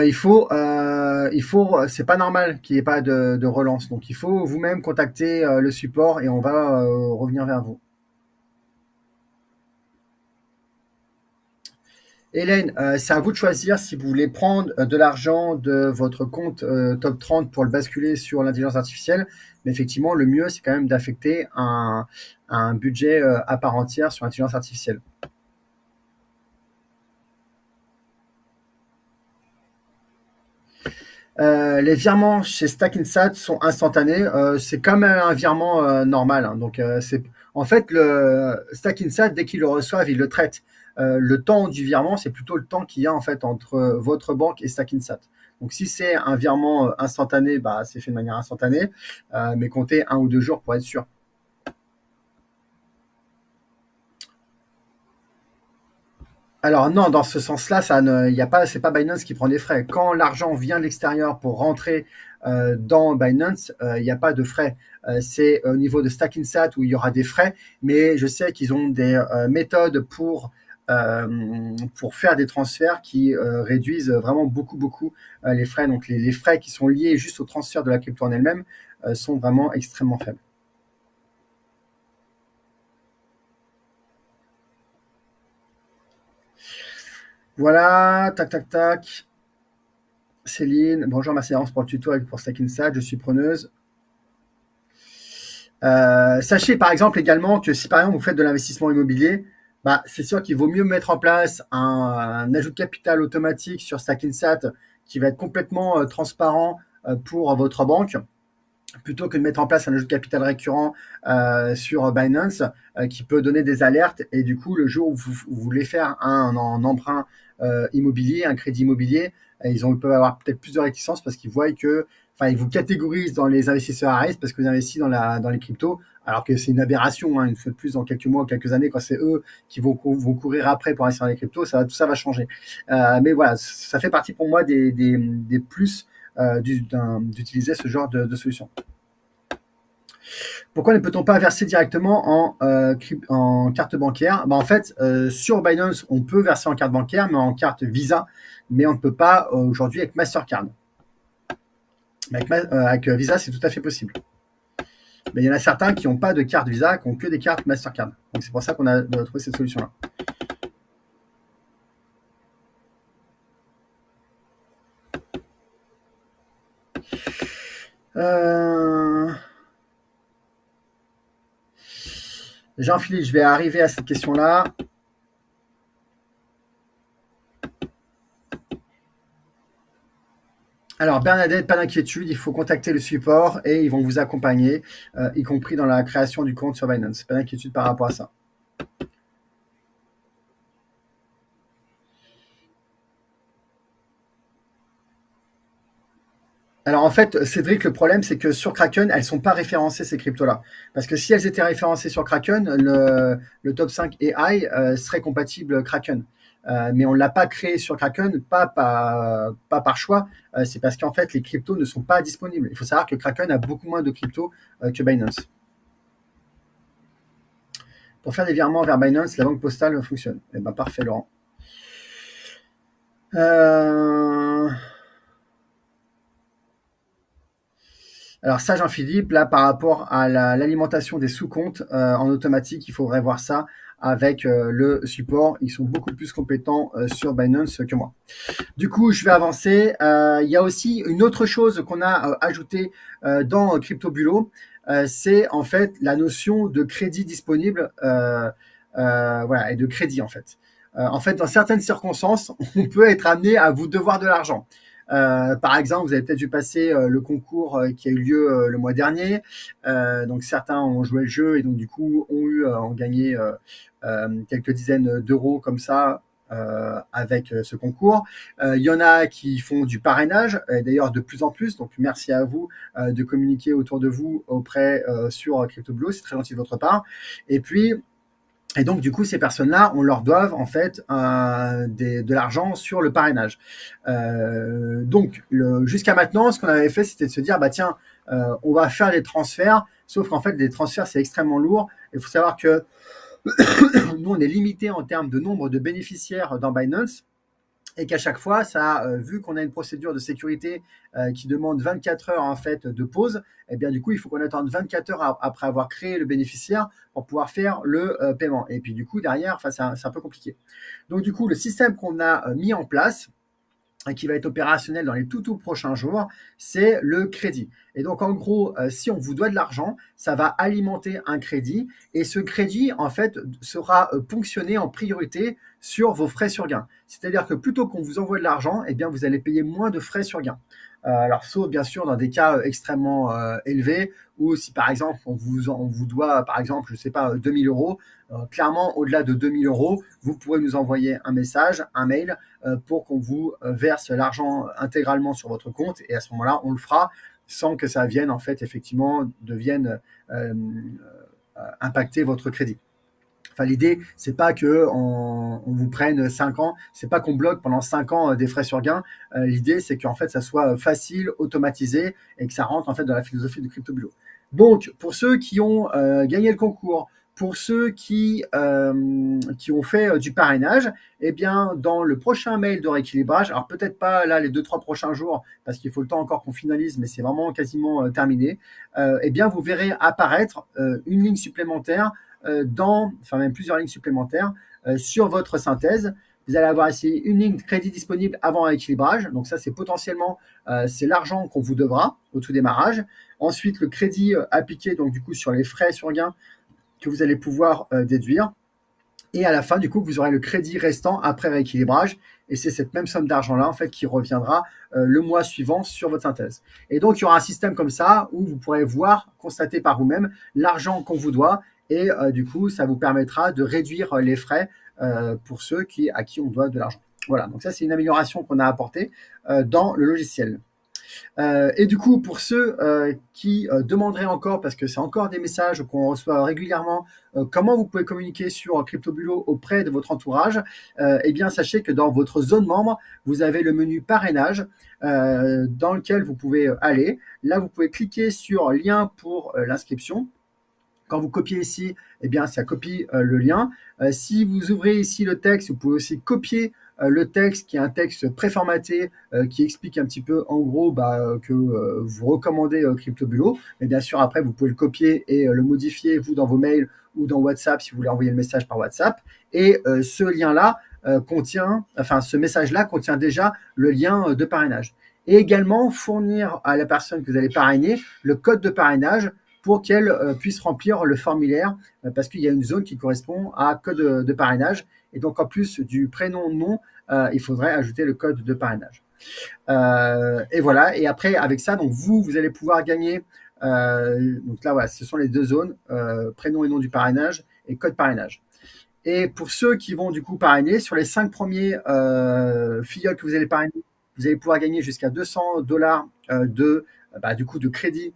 c'est pas normal qu'il n'y ait pas de relance. Donc, il faut vous-même contacter le support et on va revenir vers vous. Hélène, c'est à vous de choisir si vous voulez prendre de l'argent de votre compte top 30 pour le basculer sur l'intelligence artificielle. Mais effectivement, le mieux, c'est quand même d'affecter un budget à part entière sur l'intelligence artificielle. Les virements chez Stack Insat sont instantanés. C'est comme un virement normal. Hein. Donc, en fait, le Stack Insat, dès qu'ils le reçoivent, ils le traitent. Le temps du virement, c'est plutôt le temps qu'il y a en fait entre votre banque et Stack Insat. Donc, si c'est un virement instantané, bah, c'est fait de manière instantanée, mais comptez 1 ou 2 jours pour être sûr. Alors non, dans ce sens-là, c'est pas Binance qui prend des frais. Quand l'argent vient de l'extérieur pour rentrer dans Binance, il n'y a pas de frais. C'est au niveau de Stack Insat où il y aura des frais, mais je sais qu'ils ont des méthodes pour faire des transferts qui réduisent vraiment beaucoup les frais. Donc les frais qui sont liés juste au transfert de la crypto en elle-même sont vraiment extrêmement faibles. Voilà, tac. Céline, bonjour, ma séance pour le tuto pour Stack Insat, je suis preneuse. Sachez par exemple également que si par exemple vous faites de l'investissement immobilier, bah, c'est sûr qu'il vaut mieux mettre en place un ajout de capital automatique sur Stack Insat qui va être complètement transparent pour votre banque, plutôt que de mettre en place un ajout de capital récurrent sur Binance qui peut donner des alertes. Et du coup, le jour où vous voulez faire un emprunt immobilier, un crédit immobilier, ils peuvent avoir peut-être plus de réticence parce qu'ils voient que, ils vous catégorisent dans les investisseurs à risque parce que vous investissez dans les cryptos, alors que c'est une aberration. Une fois de plus, dans quelques mois, quelques années, quand c'est eux qui vont courir après pour investir dans les cryptos, tout ça va changer. Mais voilà, ça fait partie pour moi des plus d'utiliser ce genre de solution. Pourquoi ne peut-on pas verser directement en carte bancaire? En fait, sur Binance, on peut verser en carte bancaire, mais en carte Visa, mais on ne peut pas aujourd'hui avec Mastercard. Mais avec Visa, c'est tout à fait possible. Mais il y en a certains qui n'ont pas de carte Visa, qui n'ont que des cartes Mastercard. Donc c'est pour ça qu'on a trouvé cette solution-là. Jean-Philippe, je vais arriver à cette question-là. Alors, Bernadette, pas d'inquiétude, il faut contacter le support et ils vont vous accompagner, y compris dans la création du compte sur Binance. Pas d'inquiétude par rapport à ça. Alors en fait, Cédric, le problème, c'est que sur Kraken, elles ne sont pas référencées, ces cryptos-là. Parce que si elles étaient référencées sur Kraken, le top 5 AI serait compatible Kraken. Mais on ne l'a pas créé sur Kraken, pas par choix. C'est parce qu'en fait, les cryptos ne sont pas disponibles. Il faut savoir que Kraken a beaucoup moins de cryptos que Binance. Pour faire des virements vers Binance, la banque postale fonctionne. Eh bien, parfait, Laurent. Alors ça, Jean-Philippe, là, par rapport à l'alimentation des sous-comptes en automatique, il faudrait voir ça avec le support. Ils sont beaucoup plus compétents sur Binance que moi. Du coup, je vais avancer. Il y a aussi une autre chose qu'on a ajoutée dans CryptoBulo, c'est en fait la notion de crédit disponible voilà, et de crédit en fait. En fait, dans certaines circonstances, on peut être amené à vous devoir de l'argent. Par exemple, vous avez peut-être vu passer le concours qui a eu lieu le mois dernier. Donc certains ont joué le jeu et donc du coup ont gagné quelques dizaines d'euros comme ça avec ce concours. Il y en a qui font du parrainage, d'ailleurs de plus en plus. Donc merci à vous de communiquer autour de vous auprès sur CryptoBulo, c'est très gentil de votre part. Et donc, du coup, ces personnes-là, on leur doit en fait de l'argent sur le parrainage. Donc, jusqu'à maintenant, ce qu'on avait fait, c'était de se dire, bah tiens, on va faire des transferts, sauf qu'en fait, des transferts, c'est extrêmement lourd. Il faut savoir que nous, on est limité en termes de nombre de bénéficiaires dans Binance. Et qu'à chaque fois, vu qu'on a une procédure de sécurité qui demande 24 heures en fait de pause, et bien du coup, il faut qu'on attende 24 heures après avoir créé le bénéficiaire pour pouvoir faire le paiement. Et puis du coup, derrière, c'est un peu compliqué. Donc du coup, le système qu'on a mis en place, qui va être opérationnel dans les tout prochains jours, c'est le crédit. Et donc, en gros, si on vous doit de l'argent, ça va alimenter un crédit et ce crédit, en fait, sera ponctionné en priorité sur vos frais sur gain. C'est-à-dire que plutôt qu'on vous envoie de l'argent, eh bien, vous allez payer moins de frais sur gain. Alors, sauf bien sûr dans des cas extrêmement élevés, ou si par exemple on vous doit, par exemple, je ne sais pas, 2000 euros, clairement au-delà de 2000 euros, vous pourrez nous envoyer un message, un mail, pour qu'on vous verse l'argent intégralement sur votre compte, et à ce moment-là, on le fera sans que ça vienne, en fait, effectivement, impacter votre crédit. Enfin, l'idée, c'est pas qu'on vous prenne 5 ans, c'est pas qu'on bloque pendant 5 ans des frais sur gain. L'idée, c'est qu'en fait, ça soit facile, automatisé et que ça rentre en fait dans la philosophie de CryptoBulo. Donc, pour ceux qui ont gagné le concours, pour ceux qui ont fait du parrainage, eh bien, dans le prochain mail de rééquilibrage, alors peut-être pas là les 2-3 prochains jours, parce qu'il faut le temps encore qu'on finalise, mais c'est vraiment quasiment terminé, eh bien, vous verrez apparaître une ligne supplémentaire même plusieurs lignes supplémentaires sur votre synthèse. Vous allez avoir ici une ligne de crédit disponible avant rééquilibrage. Donc ça, c'est potentiellement c'est l'argent qu'on vous devra au tout démarrage. Ensuite, le crédit appliqué donc du coup sur les frais sur gain que vous allez pouvoir déduire. Et à la fin, du coup, vous aurez le crédit restant après rééquilibrage. Et c'est cette même somme d'argent-là, en fait, qui reviendra le mois suivant sur votre synthèse. Et donc, il y aura un système comme ça où vous pourrez voir, constater par vous-même l'argent qu'on vous doit. Et du coup, ça vous permettra de réduire les frais pour ceux à qui on doit de l'argent. Voilà, donc ça, c'est une amélioration qu'on a apportée dans le logiciel. Et du coup, pour ceux qui demanderaient encore, parce que c'est encore des messages qu'on reçoit régulièrement, comment vous pouvez communiquer sur CryptoBulo auprès de votre entourage, eh bien, sachez que dans votre zone membre, vous avez le menu parrainage dans lequel vous pouvez aller. Là, vous pouvez cliquer sur lien pour l'inscription. Quand vous copiez ici, eh bien, ça copie le lien. Si vous ouvrez ici le texte, vous pouvez aussi copier le texte qui est un texte préformaté qui explique un petit peu en gros que vous recommandez CryptoBulo. Mais bien sûr, après, vous pouvez le copier et le modifier, vous, dans vos mails ou dans WhatsApp si vous voulez envoyer le message par WhatsApp. Et ce lien-là ce message-là contient déjà le lien de parrainage. Et également fournir à la personne que vous allez parrainer le code de parrainage pour qu'elle puisse remplir le formulaire parce qu'il y a une zone qui correspond à code de parrainage. Et donc, en plus du prénom, nom, il faudrait ajouter le code de parrainage. Et voilà. Et après, avec ça, donc vous allez pouvoir gagner. Donc là, voilà, ce sont les deux zones, prénom et nom du parrainage et code parrainage. Et pour ceux qui vont du coup parrainer, sur les 5 premiers filleuls que vous allez parrainer, vous allez pouvoir gagner jusqu'à $200 de crédit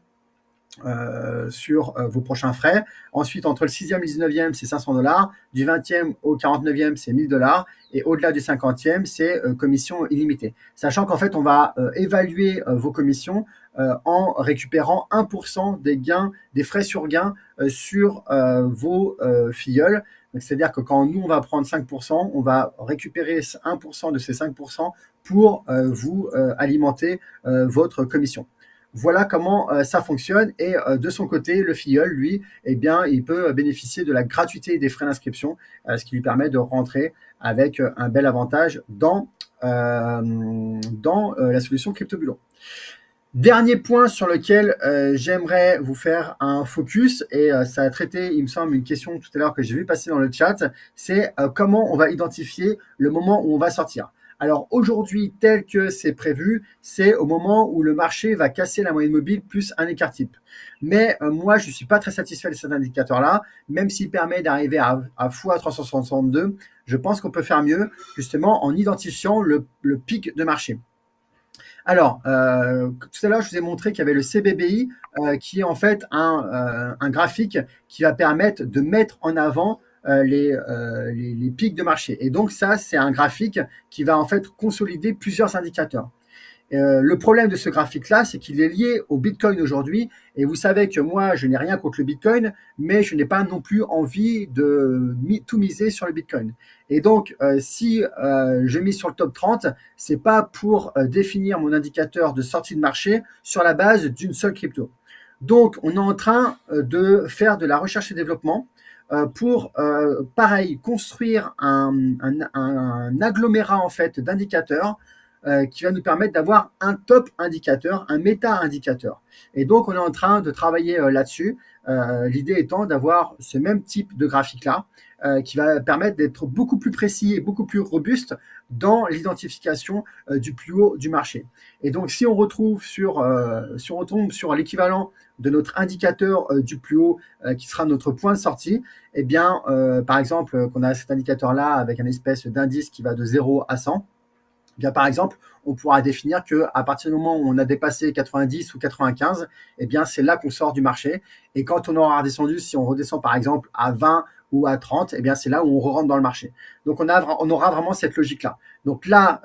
sur vos prochains frais. Ensuite, entre le 6e et le 19e, c'est $500. Du 20e au 49e, c'est $1000. Et au-delà du 50e, c'est commission illimitée. Sachant qu'en fait, on va évaluer vos commissions en récupérant 1% des gains, des frais sur gains sur vos filleuls. C'est-à-dire que quand nous, on va prendre 5%, on va récupérer 1% de ces 5% pour vous alimenter votre commission. Voilà comment ça fonctionne. Et de son côté, le filleul, lui, eh bien, il peut bénéficier de la gratuité des frais d'inscription, ce qui lui permet de rentrer avec un bel avantage dans la solution CryptoBulo. Dernier point sur lequel j'aimerais vous faire un focus, et ça a traité, il me semble, une question tout à l'heure que j'ai vu passer dans le chat, c'est comment on va identifier le moment où on va sortir. Alors aujourd'hui, tel que c'est prévu, c'est au moment où le marché va casser la moyenne mobile plus un écart type. Mais moi, je ne suis pas très satisfait de cet indicateur-là, même s'il permet d'arriver à x362, je pense qu'on peut faire mieux, justement, en identifiant le pic de marché. Alors, tout à l'heure, je vous ai montré qu'il y avait le CBBI, qui est en fait un graphique qui va permettre de mettre en avant les pics de marché. Et donc, ça, c'est un graphique qui va en fait consolider plusieurs indicateurs. Le problème de ce graphique-là, c'est qu'il est lié au Bitcoin aujourd'hui. Et vous savez que moi, je n'ai rien contre le Bitcoin, mais je n'ai pas non plus envie de tout miser sur le Bitcoin. Et donc, si je mise sur le top 30, c'est pas pour définir mon indicateur de sortie de marché sur la base d'une seule crypto. Donc, on est en train de faire de la recherche et développement pour, pareil, construire un agglomérat en fait d'indicateurs qui va nous permettre d'avoir un top indicateur, un méta-indicateur. Et donc, on est en train de travailler là-dessus. L'idée étant d'avoir ce même type de graphique-là qui va permettre d'être beaucoup plus précis et beaucoup plus robuste dans l'identification du plus haut du marché. Et donc, si on retombe sur l'équivalent de notre indicateur du plus haut qui sera notre point de sortie, eh bien, par exemple, qu'on a cet indicateur-là avec un espèce d'indice qui va de 0 à 100, bien, par exemple, on pourra définir qu'à partir du moment où on a dépassé 90 ou 95, eh bien, c'est là qu'on sort du marché. Et quand on aura redescendu, si on redescend par exemple à 20 ou à 30, eh bien, c'est là où on rentre dans le marché. Donc, on aura vraiment cette logique-là. Donc là,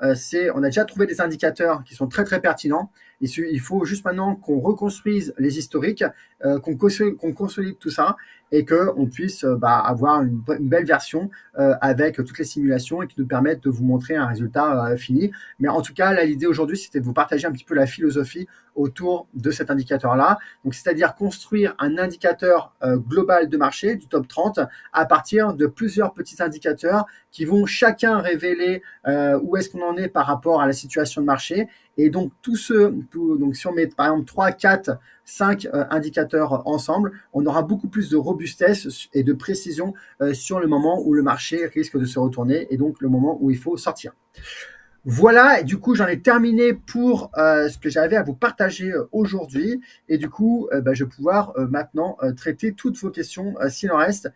on a déjà trouvé des indicateurs qui sont très, très pertinents. Il faut juste maintenant qu'on reconstruise les historiques, qu'on consolide tout ça et qu'on puisse avoir une belle version avec toutes les simulations et qui nous permettent de vous montrer un résultat fini. Mais en tout cas, là, l'idée aujourd'hui, c'était de vous partager un petit peu la philosophie autour de cet indicateur-là. Donc, c'est-à-dire construire un indicateur global de marché du top 30 à partir de plusieurs petits indicateurs qui vont chacun révéler où est-ce qu'on en est par rapport à la situation de marché. Et donc, donc si on met par exemple 3, 4, 5 indicateurs ensemble, on aura beaucoup plus de robustesse et de précision sur le moment où le marché risque de se retourner et donc le moment où il faut sortir. Voilà, et du coup, j'en ai terminé pour ce que j'avais à vous partager aujourd'hui. Et du coup, je vais pouvoir maintenant traiter toutes vos questions s'il en reste.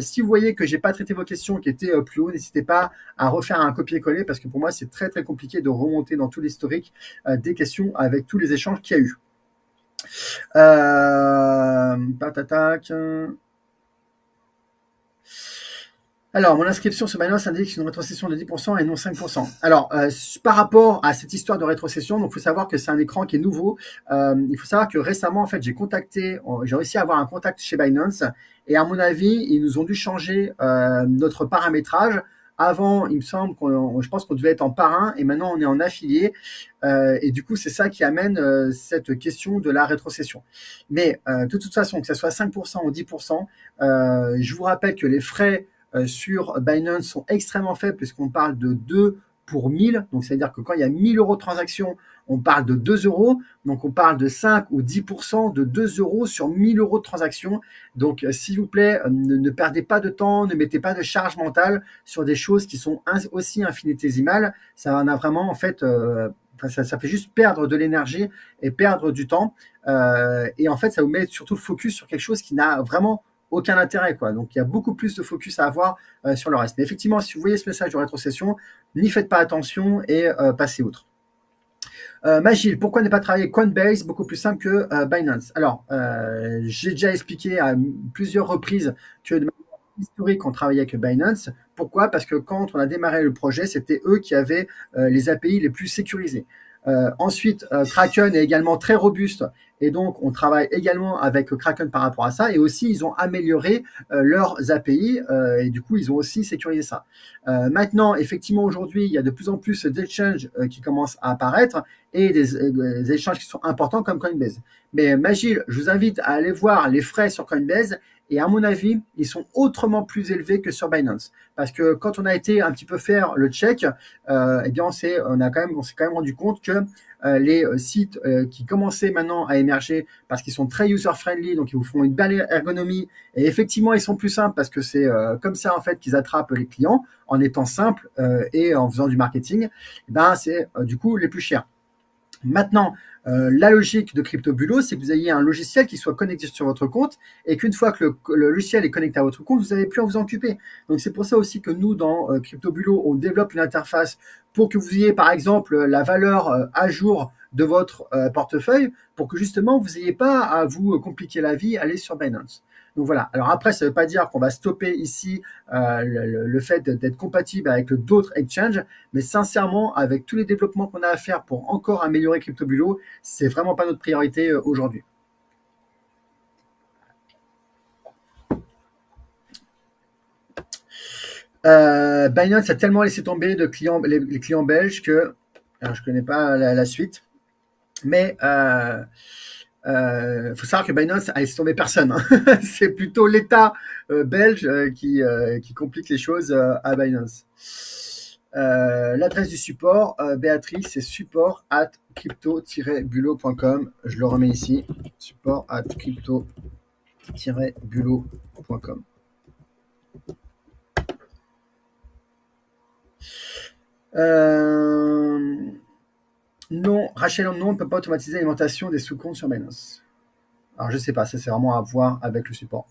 Si vous voyez que j'ai pas traité vos questions qui étaient plus haut, n'hésitez pas à refaire un copier-coller parce que pour moi, c'est très très compliqué de remonter dans tout l'historique des questions avec tous les échanges qu'il y a eu. Patatac. Alors, mon inscription sur Binance indique une rétrocession de 10% et non 5%. Alors, par rapport à cette histoire de rétrocession, donc il faut savoir que c'est un écran qui est nouveau. Il faut savoir que récemment, en fait, j'ai réussi à avoir un contact chez Binance et à mon avis, ils nous ont dû changer notre paramétrage. Avant, il me semble je pense qu'on devait être en parrain et maintenant on est en affilié. Et du coup, c'est ça qui amène cette question de la rétrocession. Mais de toute façon, que ce soit 5% ou 10%, je vous rappelle que les frais sur Binance sont extrêmement faibles puisqu'on parle de 2 pour 1000. Donc, c'est-à-dire que quand il y a 1000 euros de transaction, on parle de 2 euros. Donc, on parle de 5 ou 10% de 2 euros sur 1000 euros de transaction. Donc, s'il vous plaît, ne perdez pas de temps, ne mettez pas de charge mentale sur des choses qui sont aussi infinitésimales. Ça en a vraiment, en fait, ça fait juste perdre de l'énergie et perdre du temps. Et en fait, ça vous met surtout le focus sur quelque chose qui n'a vraiment aucun intérêt, quoi. Donc, il y a beaucoup plus de focus à avoir sur le reste. Mais effectivement, si vous voyez ce message de rétrocession, n'y faites pas attention et passez outre. Magil, pourquoi ne pas travailler avec Coinbase, beaucoup plus simple que Binance? Alors, j'ai déjà expliqué à plusieurs reprises que de manière historique, on travaillait avec Binance. Pourquoi? Parce que quand on a démarré le projet, c'était eux qui avaient les API les plus sécurisés. Ensuite, Kraken est également très robuste et donc on travaille également avec Kraken par rapport à ça. Et aussi, ils ont amélioré leurs API et du coup, ils ont aussi sécurisé ça. Maintenant, effectivement, aujourd'hui, il y a de plus en plus d'exchanges qui commencent à apparaître et des échanges qui sont importants comme Coinbase. Mais Magil, je vous invite à aller voir les frais sur Coinbase. Et à mon avis, ils sont autrement plus élevés que sur Binance. Parce que quand on a été un petit peu faire le check, eh bien, on s'est quand même rendu compte que les sites qui commençaient maintenant à émerger parce qu'ils sont très user-friendly, donc ils vous font une belle ergonomie, et effectivement, ils sont plus simples parce que c'est comme ça en fait qu'ils attrapent les clients en étant simples et en faisant du marketing, eh ben, c'est du coup les plus chers. Maintenant, la logique de CryptoBulo, c'est que vous ayez un logiciel qui soit connecté sur votre compte et qu'une fois que le logiciel est connecté à votre compte, vous n'avez plus à vous en occuper. Donc, c'est pour ça aussi que nous, dans CryptoBulo, on développe une interface pour que vous ayez, par exemple, la valeur à jour de votre portefeuille pour que justement, vous n'ayez pas à vous compliquer la vie, aller sur Binance. Donc voilà. Alors après, ça ne veut pas dire qu'on va stopper ici le fait d'être compatible avec d'autres exchanges, mais sincèrement, avec tous les développements qu'on a à faire pour encore améliorer CryptoBulo, c'est vraiment pas notre priorité aujourd'hui. Binance a tellement laissé tomber de clients, les clients belges que alors, je connais pas la suite, mais faut savoir que Binance a laissé tomber personne. Hein. C'est plutôt l'État belge qui complique les choses à Binance. L'adresse du support, Béatrice, c'est support@crypto-bulot.com. Je le remets ici, support@crypto-bulot.com. Non, Rachel, non, on ne peut pas automatiser l'alimentation des sous-comptes sur Binance. Alors, je ne sais pas, ça c'est vraiment à voir avec le support.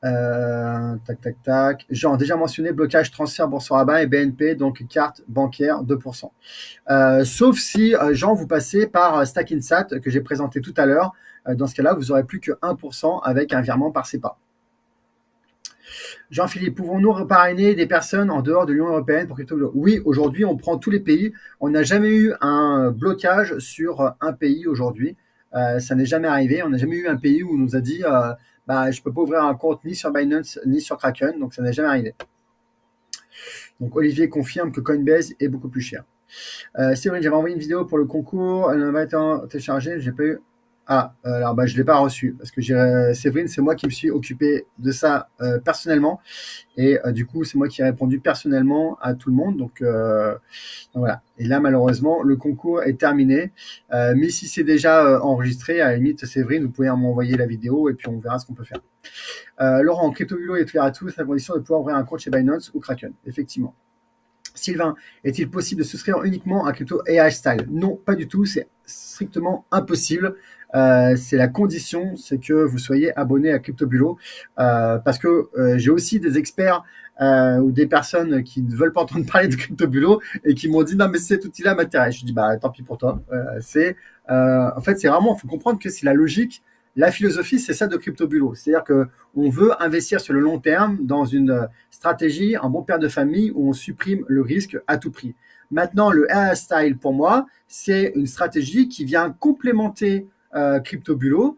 Tac, tac, tac. Jean, déjà mentionné, blocage, transfert, Boursorama et BNP, donc carte bancaire 2%. Sauf si, Jean, vous passez par Stackinsat que j'ai présenté tout à l'heure. Dans ce cas-là, vous n'aurez plus que 1% avec un virement par SEPA. Jean-Philippe, pouvons-nous reparrainer des personnes en dehors de l'Union européenne pour CryptoBulo? Oui, aujourd'hui, on prend tous les pays. On n'a jamais eu un blocage sur un pays aujourd'hui. Ça n'est jamais arrivé. On n'a jamais eu un pays où on nous a dit je ne peux pas ouvrir un compte ni sur Binance ni sur Kraken. Donc, ça n'est jamais arrivé. Donc, Olivier confirme que Coinbase est beaucoup plus cher. C'est vrai, j'avais envoyé une vidéo pour le concours. Elle m'a été téléchargée. J'ai pas eu. Alors je ne l'ai pas reçu parce que Séverine, c'est moi qui me suis occupé de ça personnellement et du coup, c'est moi qui ai répondu personnellement à tout le monde. Donc voilà. Et là, malheureusement, le concours est terminé. Mais si c'est déjà enregistré, à la limite, Séverine, vous pouvez m'envoyer la vidéo et puis on verra ce qu'on peut faire. Laurent, CryptoBulo est ouvert à tous à condition de pouvoir ouvrir un compte chez Binance ou Kraken. Effectivement. Sylvain, est-il possible de souscrire uniquement à crypto AI style? Non, pas du tout, c'est strictement impossible. C'est la condition, c'est que vous soyez abonné à CryptoBulo, parce que j'ai aussi des experts ou des personnes qui ne veulent pas entendre parler de CryptoBulo et qui m'ont dit non mais cet outil-là m'intéresse. Je dis bah tant pis pour toi. En fait c'est vraiment, il faut comprendre que c'est la logique. La philosophie, c'est ça de CryptoBulo. C'est-à-dire qu'on veut investir sur le long terme dans une stratégie, un bon père de famille où on supprime le risque à tout prix. Maintenant, le AI Style, pour moi, c'est une stratégie qui vient complémenter CryptoBulo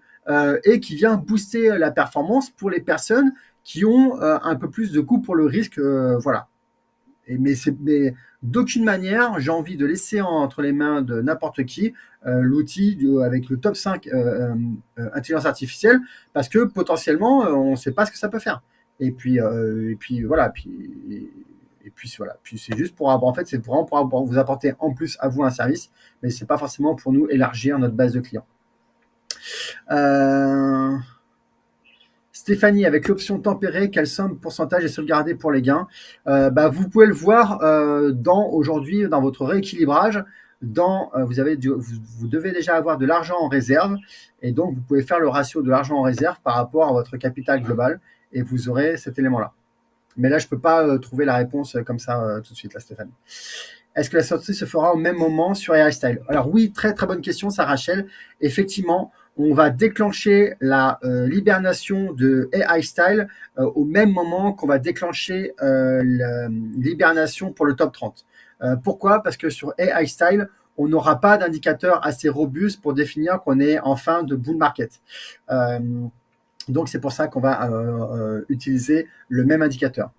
et qui vient booster la performance pour les personnes qui ont un peu plus de goût pour le risque. Voilà. Mais d'aucune manière, j'ai envie de laisser entre les mains de n'importe qui l'outil avec le top 5 intelligence artificielle, parce que potentiellement, on ne sait pas ce que ça peut faire. Et puis voilà. Voilà. Puis c'est juste pour en fait, c'est vraiment pour vous apporter en plus à vous un service, mais c'est pas forcément pour nous élargir notre base de clients. Stéphanie, avec l'option tempérée, quelle somme pourcentage est sauvegardée pour les gains? Vous pouvez le voir aujourd'hui dans votre rééquilibrage. Vous devez déjà avoir de l'argent en réserve, et donc vous pouvez faire le ratio de l'argent en réserve par rapport à votre capital global, et vous aurez cet élément-là. Mais là, je ne peux pas trouver la réponse comme ça tout de suite, là, Stéphanie. Est-ce que la sortie se fera au même moment sur AI Style? Alors oui, très très bonne question, ça, Rachel. Effectivement, on va déclencher la l'hibernation de AI Style au même moment qu'on va déclencher l'hibernation pour le top 30. Pourquoi? Parce que sur AI Style, on n'aura pas d'indicateur assez robuste pour définir qu'on est en fin de bull market. Donc, c'est pour ça qu'on va utiliser le même indicateur.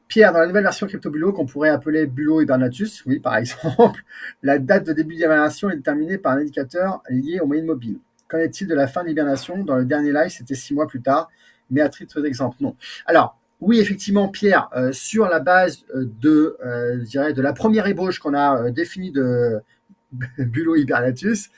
Pierre, dans la nouvelle version CryptoBulo qu'on pourrait appeler Bulo Hibernatus, oui, par exemple, la date de début d'hibernation est déterminée par un indicateur lié aux moyennes mobiles. Qu'en est-il de la fin de l'hibernation? Dans le dernier live, c'était 6 mois plus tard, mais à titre d'exemple, non. Alors, oui, effectivement, Pierre, sur la base je dirais, de la première ébauche qu'on a définie de Bulo Hibernatus,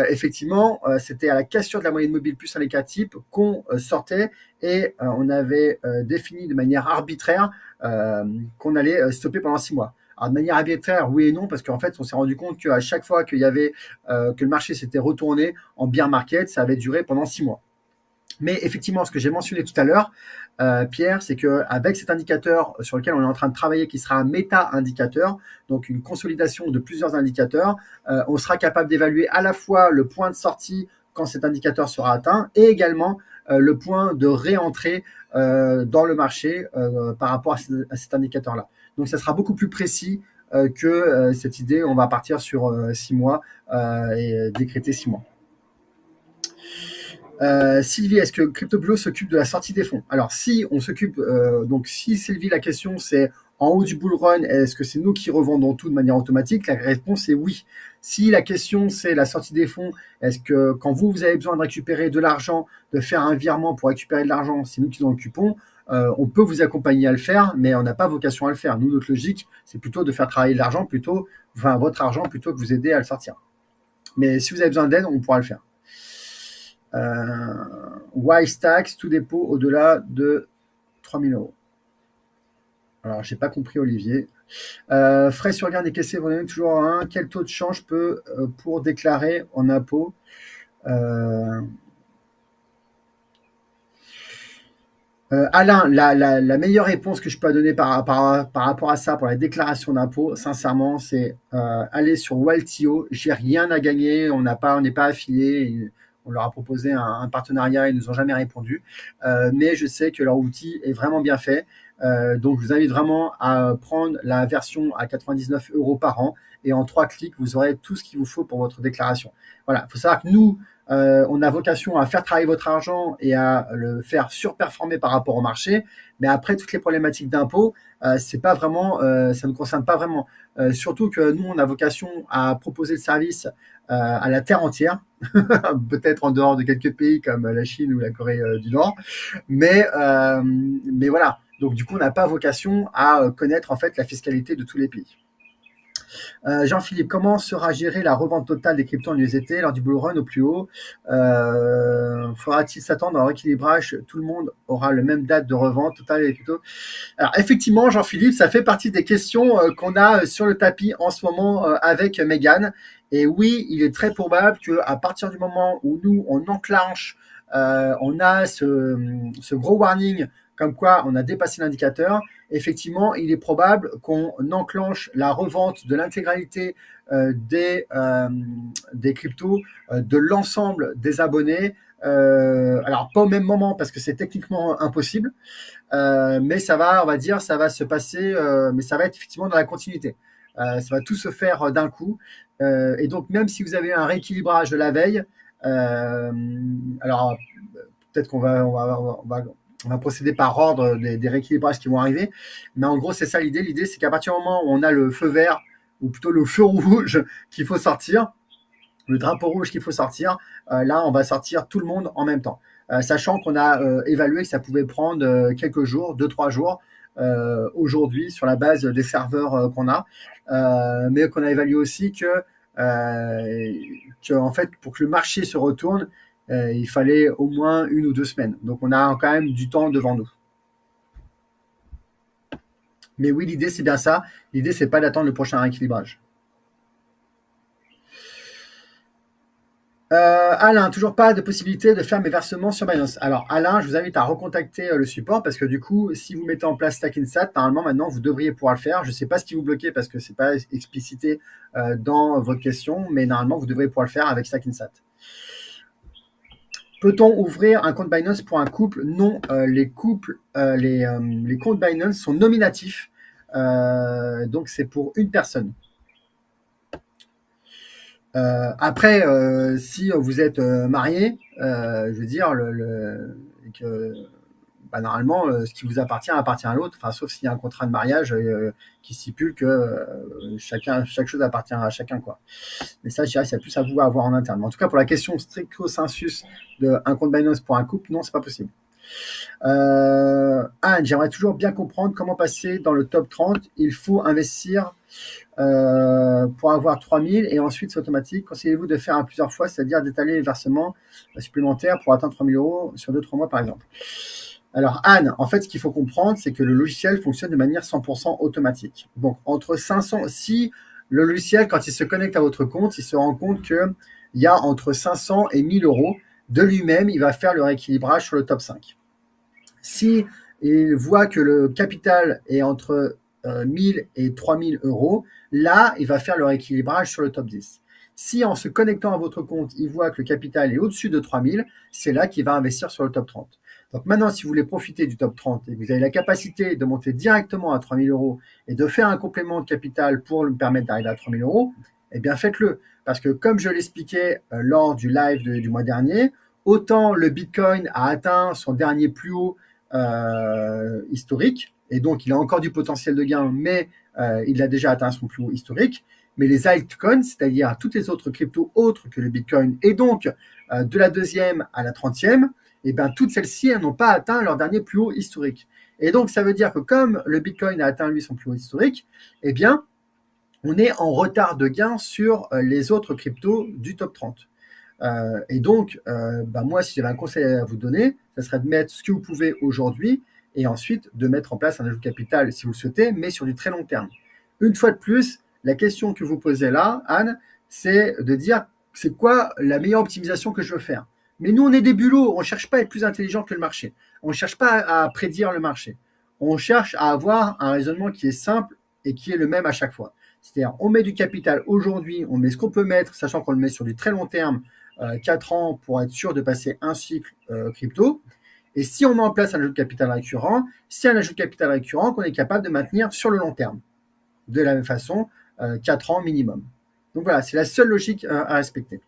effectivement, c'était à la cassure de la moyenne mobile plus un écart type qu'on sortait et on avait défini de manière arbitraire qu'on allait stopper pendant 6 mois. Alors, de manière arbitraire, oui et non, parce qu'en fait, on s'est rendu compte qu'à chaque fois qu'il y avait que le marché s'était retourné en bear market, ça avait duré pendant 6 mois. Mais effectivement, ce que j'ai mentionné tout à l'heure, Pierre, c'est qu'avec cet indicateur sur lequel on est en train de travailler, qui sera un méta-indicateur, donc une consolidation de plusieurs indicateurs, on sera capable d'évaluer à la fois le point de sortie quand cet indicateur sera atteint et également le point de réentrée dans le marché par rapport à cet indicateur-là. Donc, ça sera beaucoup plus précis que cette idée, on va partir sur 6 mois et décréter 6 mois. Sylvie, est-ce que CryptoBulo s'occupe de la sortie des fonds? Alors, si on s'occupe, donc si Sylvie, la question c'est en haut du bull run, est-ce que c'est nous qui revendons tout de manière automatique? La réponse est oui. Si la question c'est la sortie des fonds, est-ce que quand vous avez besoin de récupérer de l'argent, de faire un virement pour récupérer de l'argent, c'est nous qui nous occupons, on peut vous accompagner à le faire, mais on n'a pas vocation à le faire. Nous, notre logique, c'est plutôt de faire travailler l'argent, votre argent, plutôt que vous aider à le sortir. Mais si vous avez besoin d'aide, on pourra le faire. Wise tax, tout dépôt au-delà de 3 000 €. Alors, j'ai pas compris, Olivier. Frais sur gain décaissé, vous en avez toujours un. Quel taux de change peut pour déclarer en impôt? Alain, la meilleure réponse que je peux donner par rapport à ça pour la déclaration d'impôt, sincèrement, c'est aller sur Waltio. J'ai rien à gagner, on n'est pas affilié. On leur a proposé un partenariat, ils ne nous ont jamais répondu. Mais je sais que leur outil est vraiment bien fait. Donc, je vous invite vraiment à prendre la version à 99 € par an. Et en 3 clics, vous aurez tout ce qu'il vous faut pour votre déclaration. Voilà, il faut savoir que nous, on a vocation à faire travailler votre argent et à le faire surperformer par rapport au marché. Mais après, toutes les problématiques d'impôt, c'est pas vraiment, ça ne concerne pas vraiment. Surtout que nous, on a vocation à proposer le service à la terre entière, peut-être en dehors de quelques pays comme la Chine ou la Corée du Nord. Mais voilà. Donc, du coup, on n'a pas vocation à connaître en fait la fiscalité de tous les pays. Jean-Philippe, comment sera gérée la revente totale des cryptos en USDT lors du bull run au plus haut? Faudra-t-il s'attendre à un rééquilibrage? Tout le monde aura la même date de revente totale des cryptos? Alors, effectivement, Jean-Philippe, ça fait partie des questions qu'on a sur le tapis en ce moment avec Mégane. Et oui, il est très probable qu'à partir du moment où nous, on enclenche, on a ce gros warning comme quoi on a dépassé l'indicateur, effectivement, il est probable qu'on enclenche la revente de l'intégralité des cryptos de l'ensemble des abonnés. Alors, pas au même moment parce que c'est techniquement impossible, mais ça va, on va dire, ça va se passer, mais ça va être effectivement dans la continuité. Ça va tout se faire d'un coup. Et donc, même si vous avez un rééquilibrage de la veille, alors peut-être qu'on va procéder par ordre des rééquilibrages qui vont arriver. Mais en gros, c'est ça l'idée. L'idée, c'est qu'à partir du moment où on a le feu vert, ou plutôt le feu rouge qu'il faut sortir, le drapeau rouge qu'il faut sortir, là, on va sortir tout le monde en même temps. Sachant qu'on a évalué que ça pouvait prendre quelques jours, 2-3 jours, aujourd'hui, sur la base des serveurs qu'on a, mais qu'on a évalué aussi que en fait, pour que le marché se retourne, il fallait au moins 1 ou 2 semaines. Donc, on a quand même du temps devant nous. Mais oui, l'idée, c'est bien ça. L'idée, c'est pas d'attendre le prochain rééquilibrage. Alain, toujours pas de possibilité de faire mes versements sur Binance. Alors, Alain, je vous invite à recontacter le support parce que du coup, si vous mettez en place Stackinsat, normalement, maintenant, vous devriez pouvoir le faire. Je ne sais pas ce qui vous bloquait parce que ce n'est pas explicité dans votre question, mais normalement, vous devriez pouvoir le faire avec Stackinsat. Peut-on ouvrir un compte Binance pour un couple? Non, les couples, les comptes Binance sont nominatifs, donc c'est pour une personne. Après, si vous êtes marié, je veux dire, normalement, ce qui vous appartient à l'autre, enfin, sauf s'il y a un contrat de mariage qui stipule que chaque chose appartient à chacun, quoi. Mais ça, je dirais, c'est plus à vous à voir en interne. Mais en tout cas, pour la question stricto sensus d'un compte Binance pour un couple, non, c'est pas possible. Anne, j'aimerais toujours bien comprendre comment passer dans le top 30. Il faut investir pour avoir 3000 et ensuite c'est automatique. Conseillez-vous de faire plusieurs fois, c'est-à-dire d'étaler les versements supplémentaires pour atteindre 3000 € sur 2-3 mois par exemple? Alors Anne, en fait ce qu'il faut comprendre c'est que le logiciel fonctionne de manière 100% automatique. Donc entre 500, si le logiciel quand il se connecte à votre compte, il se rend compte qu'il y a entre 500 et 1000 € de lui-même, il va faire le rééquilibrage sur le top 5. Si il voit que le capital est entre 1000 et 3000 €, là, il va faire le rééquilibrage sur le top 10. Si en se connectant à votre compte, il voit que le capital est au-dessus de 3000, c'est là qu'il va investir sur le top 30. Donc maintenant, si vous voulez profiter du top 30 et que vous avez la capacité de monter directement à 3000 € et de faire un complément de capital pour lui permettre d'arriver à 3000 €, eh bien faites-le. Parce que comme je l'expliquais lors du live du mois dernier, autant le Bitcoin a atteint son dernier plus haut historique, et donc il a encore du potentiel de gain, mais il a déjà atteint son plus haut historique. Mais les altcoins, c'est-à-dire toutes les autres cryptos autres que le Bitcoin, et donc de la 2e à la 30e, et bien toutes celles-ci n'ont pas atteint leur dernier plus haut historique. Et donc ça veut dire que comme le Bitcoin a atteint lui son plus haut historique, eh bien on est en retard de gain sur les autres cryptos du top 30. Et donc, moi, si j'avais un conseil à vous donner, ça serait de mettre ce que vous pouvez aujourd'hui et ensuite de mettre en place un ajout de capital si vous le souhaitez, mais sur du très long terme. Une fois de plus, la question que vous posez là, Anne, c'est de dire c'est quoi la meilleure optimisation que je veux faire. Mais nous, on est des bulots, on ne cherche pas à être plus intelligent que le marché. On ne cherche pas à prédire le marché. On cherche à avoir un raisonnement qui est simple et qui est le même à chaque fois. C'est-à-dire, on met du capital aujourd'hui, on met ce qu'on peut mettre, sachant qu'on le met sur du très long terme, 4 ans pour être sûr de passer un cycle crypto. Et si on met en place un ajout de capital récurrent, c'est un ajout de capital récurrent qu'on est capable de maintenir sur le long terme. De la même façon, 4 ans minimum. Donc voilà, c'est la seule logique à respecter.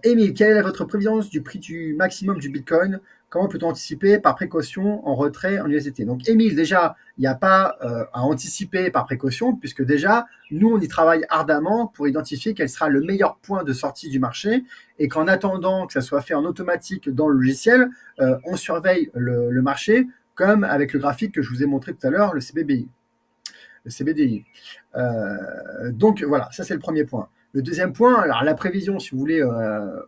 Émile, quelle est votre prévision du prix du maximum du Bitcoin? Comment peut-on anticiper par précaution en retrait en USDT? Donc, Émile, déjà, il n'y a pas à anticiper par précaution, puisque déjà, nous, on y travaille ardemment pour identifier quel sera le meilleur point de sortie du marché, et qu'en attendant que ça soit fait en automatique dans le logiciel, on surveille le marché, comme avec le graphique que je vous ai montré tout à l'heure, le CBBI. le CBDI. Donc voilà, ça c'est le premier point. Le deuxième point, alors la prévision, si vous voulez,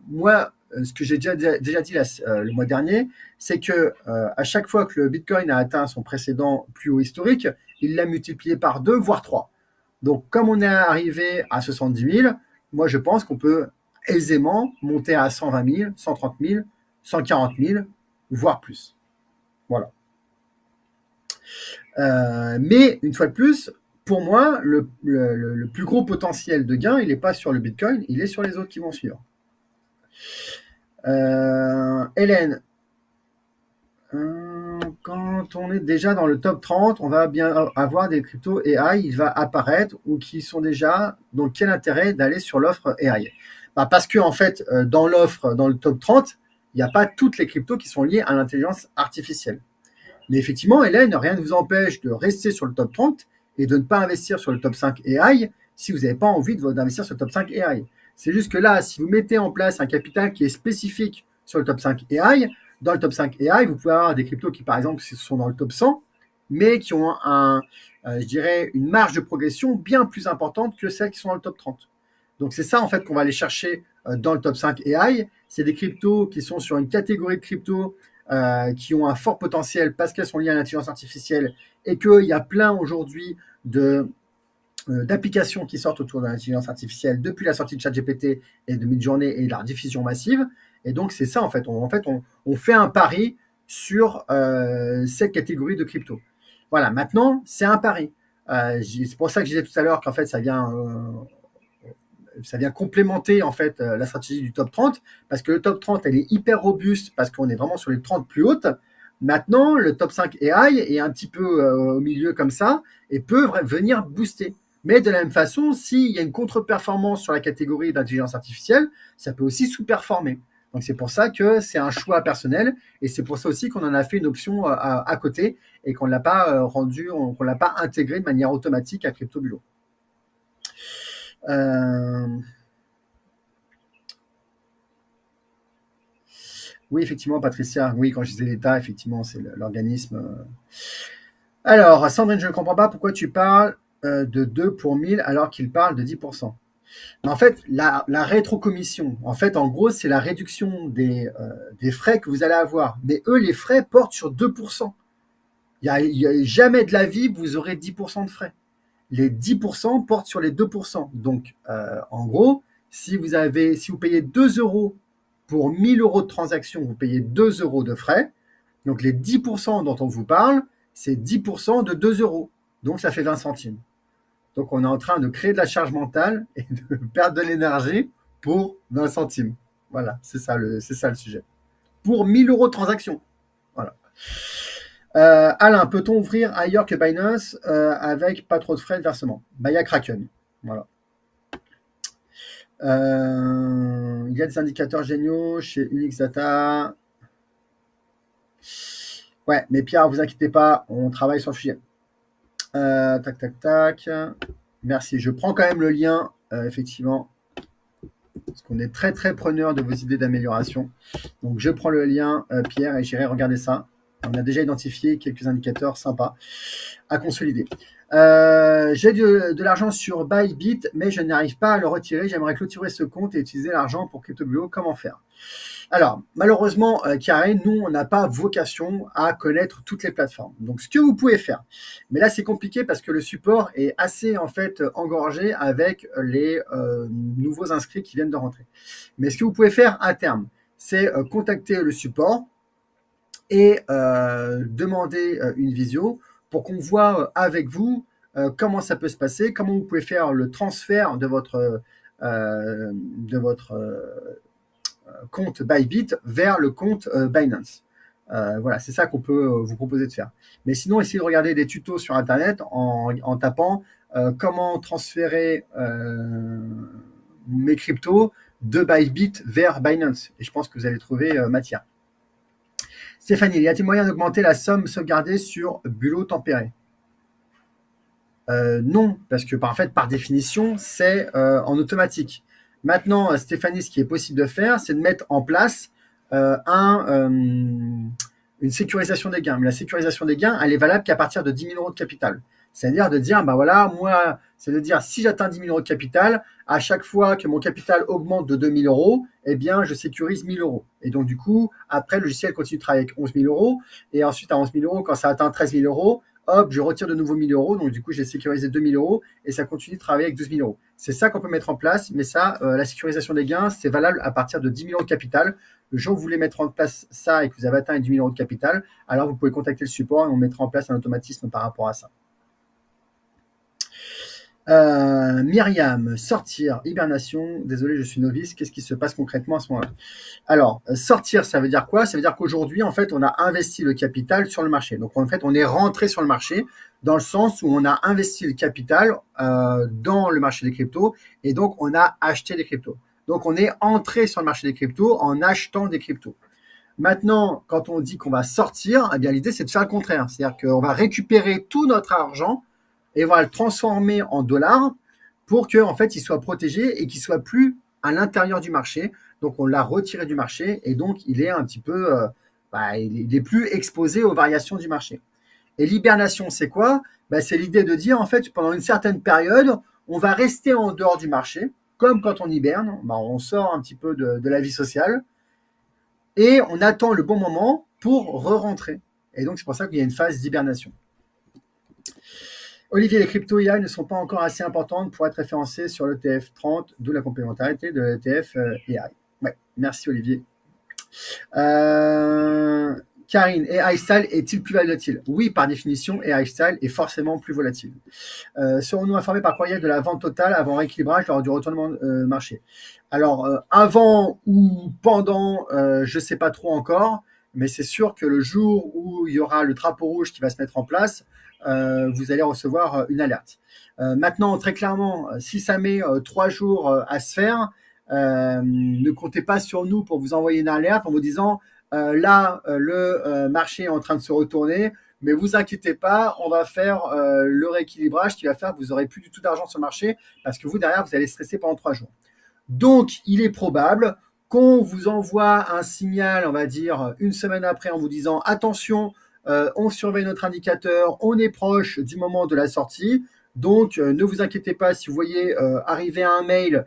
moi, ce que j'ai déjà dit le mois dernier, c'est que à chaque fois que le Bitcoin a atteint son précédent plus haut historique, il l'a multiplié par 2, voire 3. Donc comme on est arrivé à 70 000, moi je pense qu'on peut aisément monter à 120 000, 130 000, 140 000, voire plus. Voilà. Mais une fois de plus, pour moi, le plus gros potentiel de gain, il n'est pas sur le Bitcoin, il est sur les autres qui vont suivre. Hélène, quand on est déjà dans le top 30, on va bien avoir des cryptos AI, il va apparaître ou qui sont déjà. Donc, quel intérêt d'aller sur l'offre AI? Parce que, en fait, dans l'offre, dans le top 30, il n'y a pas toutes les cryptos qui sont liées à l'intelligence artificielle. Mais effectivement, Hélène, rien ne vous empêche de rester sur le top 30 et de ne pas investir sur le top 5 AI si vous n'avez pas envie d'investir sur le top 5 AI. C'est juste que là, si vous mettez en place un capital qui est spécifique sur le top 5 AI, dans le top 5 AI, vous pouvez avoir des cryptos qui, par exemple, sont dans le top 100, mais qui ont je dirais, une marge de progression bien plus importante que celles qui sont dans le top 30. Donc, c'est ça, en fait, qu'on va aller chercher dans le top 5 AI. C'est des cryptos qui sont sur une catégorie de cryptos qui ont un fort potentiel parce qu'elles sont liées à l'intelligence artificielle et qu'il y a plein aujourd'hui d'applications qui sortent autour de l'intelligence artificielle depuis la sortie de ChatGPT et de Midjourney et de leur diffusion massive. Et donc, c'est ça, en fait. On fait un pari sur cette catégorie de crypto. Voilà, maintenant, c'est un pari. C'est pour ça que je disais tout à l'heure qu'en fait, ça vient complémenter en fait la stratégie du top 30 parce que le top 30, elle est hyper robuste parce qu'on est vraiment sur les 30 plus hautes. Maintenant, le top 5 AI est un petit peu au milieu comme ça et peut venir booster. Mais de la même façon, s'il y a une contre-performance sur la catégorie d'intelligence artificielle, ça peut aussi sous-performer. Donc, c'est pour ça que c'est un choix personnel et c'est pour ça aussi qu'on en a fait une option à côté et qu'on ne l'a pas qu'on l'a pas intégré de manière automatique à CryptoBulot. Oui, effectivement, Patricia. Oui, quand je disais l'État, effectivement, c'est l'organisme. Alors, Sandrine, je ne comprends pas pourquoi tu parles de 2 pour 1000 alors qu'il parle de 10%. Mais en fait, la rétrocommission, en fait, en gros, c'est la réduction des frais que vous allez avoir. Mais eux, les frais portent sur 2%. Il n'y a jamais de la vie, vous aurez 10% de frais. Les 10% portent sur les 2%. Donc, en gros, si vous payez 2 € pour 1000 € de transaction, vous payez 2 € de frais. Donc, les 10% dont on vous parle, c'est 10% de 2 €. Donc, ça fait 20 centimes. Donc, on est en train de créer de la charge mentale et de perdre de l'énergie pour 20 centimes. Voilà, c'est ça le sujet. Pour 1000 € de transaction. Voilà. Alain, peut-on ouvrir ailleurs que Binance avec pas trop de frais de versement? Il y a Kraken. Voilà. Il y a des indicateurs géniaux chez UnixData. Ouais, mais Pierre, vous inquiétez pas, on travaille sur le sujet. Tac. Merci. Je prends quand même le lien, effectivement, parce qu'on est très, très preneur de vos idées d'amélioration. Donc, je prends le lien, Pierre, et j'irai regarder ça. On a déjà identifié quelques indicateurs sympas à consolider. J'ai de l'argent sur Bybit, mais je n'arrive pas à le retirer. J'aimerais clôturer ce compte et utiliser l'argent pour CryptoBulot. Comment faire? Alors, malheureusement, Karine, nous, on n'a pas vocation à connaître toutes les plateformes. Donc, ce que vous pouvez faire, mais là, c'est compliqué parce que le support est assez, en fait, engorgé avec les nouveaux inscrits qui viennent de rentrer. Mais ce que vous pouvez faire à terme, c'est contacter le support et demander une visio pour qu'on voit avec vous comment ça peut se passer, comment vous pouvez faire le transfert de votre compte Bybit vers le compte Binance. Voilà, c'est ça qu'on peut vous proposer de faire. Mais sinon, essayez de regarder des tutos sur Internet en tapant comment transférer mes cryptos de Bybit vers Binance. Et je pense que vous allez trouver matière. Stéphanie, y a-t-il moyen d'augmenter la somme sauvegardée sur Bulot tempéré? Non, parce que en fait, par définition, c'est en automatique. Maintenant, Stéphanie, ce qui est possible de faire, c'est de mettre en place une sécurisation des gains. Mais la sécurisation des gains, elle est valable qu'à partir de 10 000 € de capital. C'est-à-dire de dire, bah voilà, moi, c'est de dire, si j'atteins 10 000 euros de capital, à chaque fois que mon capital augmente de 2 000 euros, eh bien, je sécurise 1 000 euros. Et donc, du coup, après, le logiciel continue de travailler avec 11 000 euros. Et ensuite, à 11 000 euros, quand ça atteint 13 000 euros, hop, je retire de nouveau 1 000 euros. Donc, du coup, j'ai sécurisé 2 000 euros et ça continue de travailler avec 12 000 euros. C'est ça qu'on peut mettre en place. Mais ça, la sécurisation des gains, c'est valable à partir de 10 000 euros de capital. Le jour où vous voulez mettre en place ça et que vous avez atteint les 10 000 euros de capital, alors vous pouvez contacter le support et on mettra en place un automatisme par rapport à ça. Myriam, sortir, hibernation. Désolé, je suis novice. Qu'est-ce qui se passe concrètement à ce moment-là? Alors, sortir, ça veut dire quoi? Ça veut dire qu'aujourd'hui, en fait, on a investi le capital sur le marché. Donc, en fait, on est rentré sur le marché dans le sens où on a investi le capital dans le marché des cryptos et donc on a acheté des cryptos. Donc, on est entré sur le marché des cryptos en achetant des cryptos. Maintenant, quand on dit qu'on va sortir, eh bien, l'idée, c'est de faire le contraire. C'est-à-dire qu'on va récupérer tout notre argent et on va le transformer en dollars pour qu'en fait, il soit protégé et qu'il soit plus à l'intérieur du marché. Donc, on l'a retiré du marché et donc, il est un petit peu, il est plus exposé aux variations du marché. Et l'hibernation, c'est quoi? C'est l'idée de dire, en fait, pendant une certaine période, on va rester en dehors du marché, comme quand on hiberne, on sort un petit peu de la vie sociale et on attend le bon moment pour re-rentrer. Et donc, c'est pour ça qu'il y a une phase d'hibernation. Olivier, les crypto IA ne sont pas encore assez importantes pour être référencées sur l'ETF 30, d'où la complémentarité de l'ETF AI. Ouais, merci Olivier. Karine, AI Style est-il plus volatile? Oui, par définition, AI Style est forcément plus volatile. Serons-nous informés par courriel de la vente totale avant rééquilibrage lors du retournement marché? Alors, avant ou pendant, je ne sais pas trop encore, mais c'est sûr que le jour où il y aura le drapeau rouge qui va se mettre en place, vous allez recevoir une alerte. Maintenant, très clairement, si ça met 3 jours à se faire, ne comptez pas sur nous pour vous envoyer une alerte en vous disant là, le marché est en train de se retourner, mais vous inquiétez pas, on va faire le rééquilibrage qui va faire que vous n'aurez plus du tout d'argent sur le marché parce que vous, derrière, vous allez stresser pendant 3 jours. Donc, il est probable qu'on vous envoie un signal, on va dire, une semaine après en vous disant attention, on surveille notre indicateur, on est proche du moment de la sortie. Donc, ne vous inquiétez pas si vous voyez arriver un mail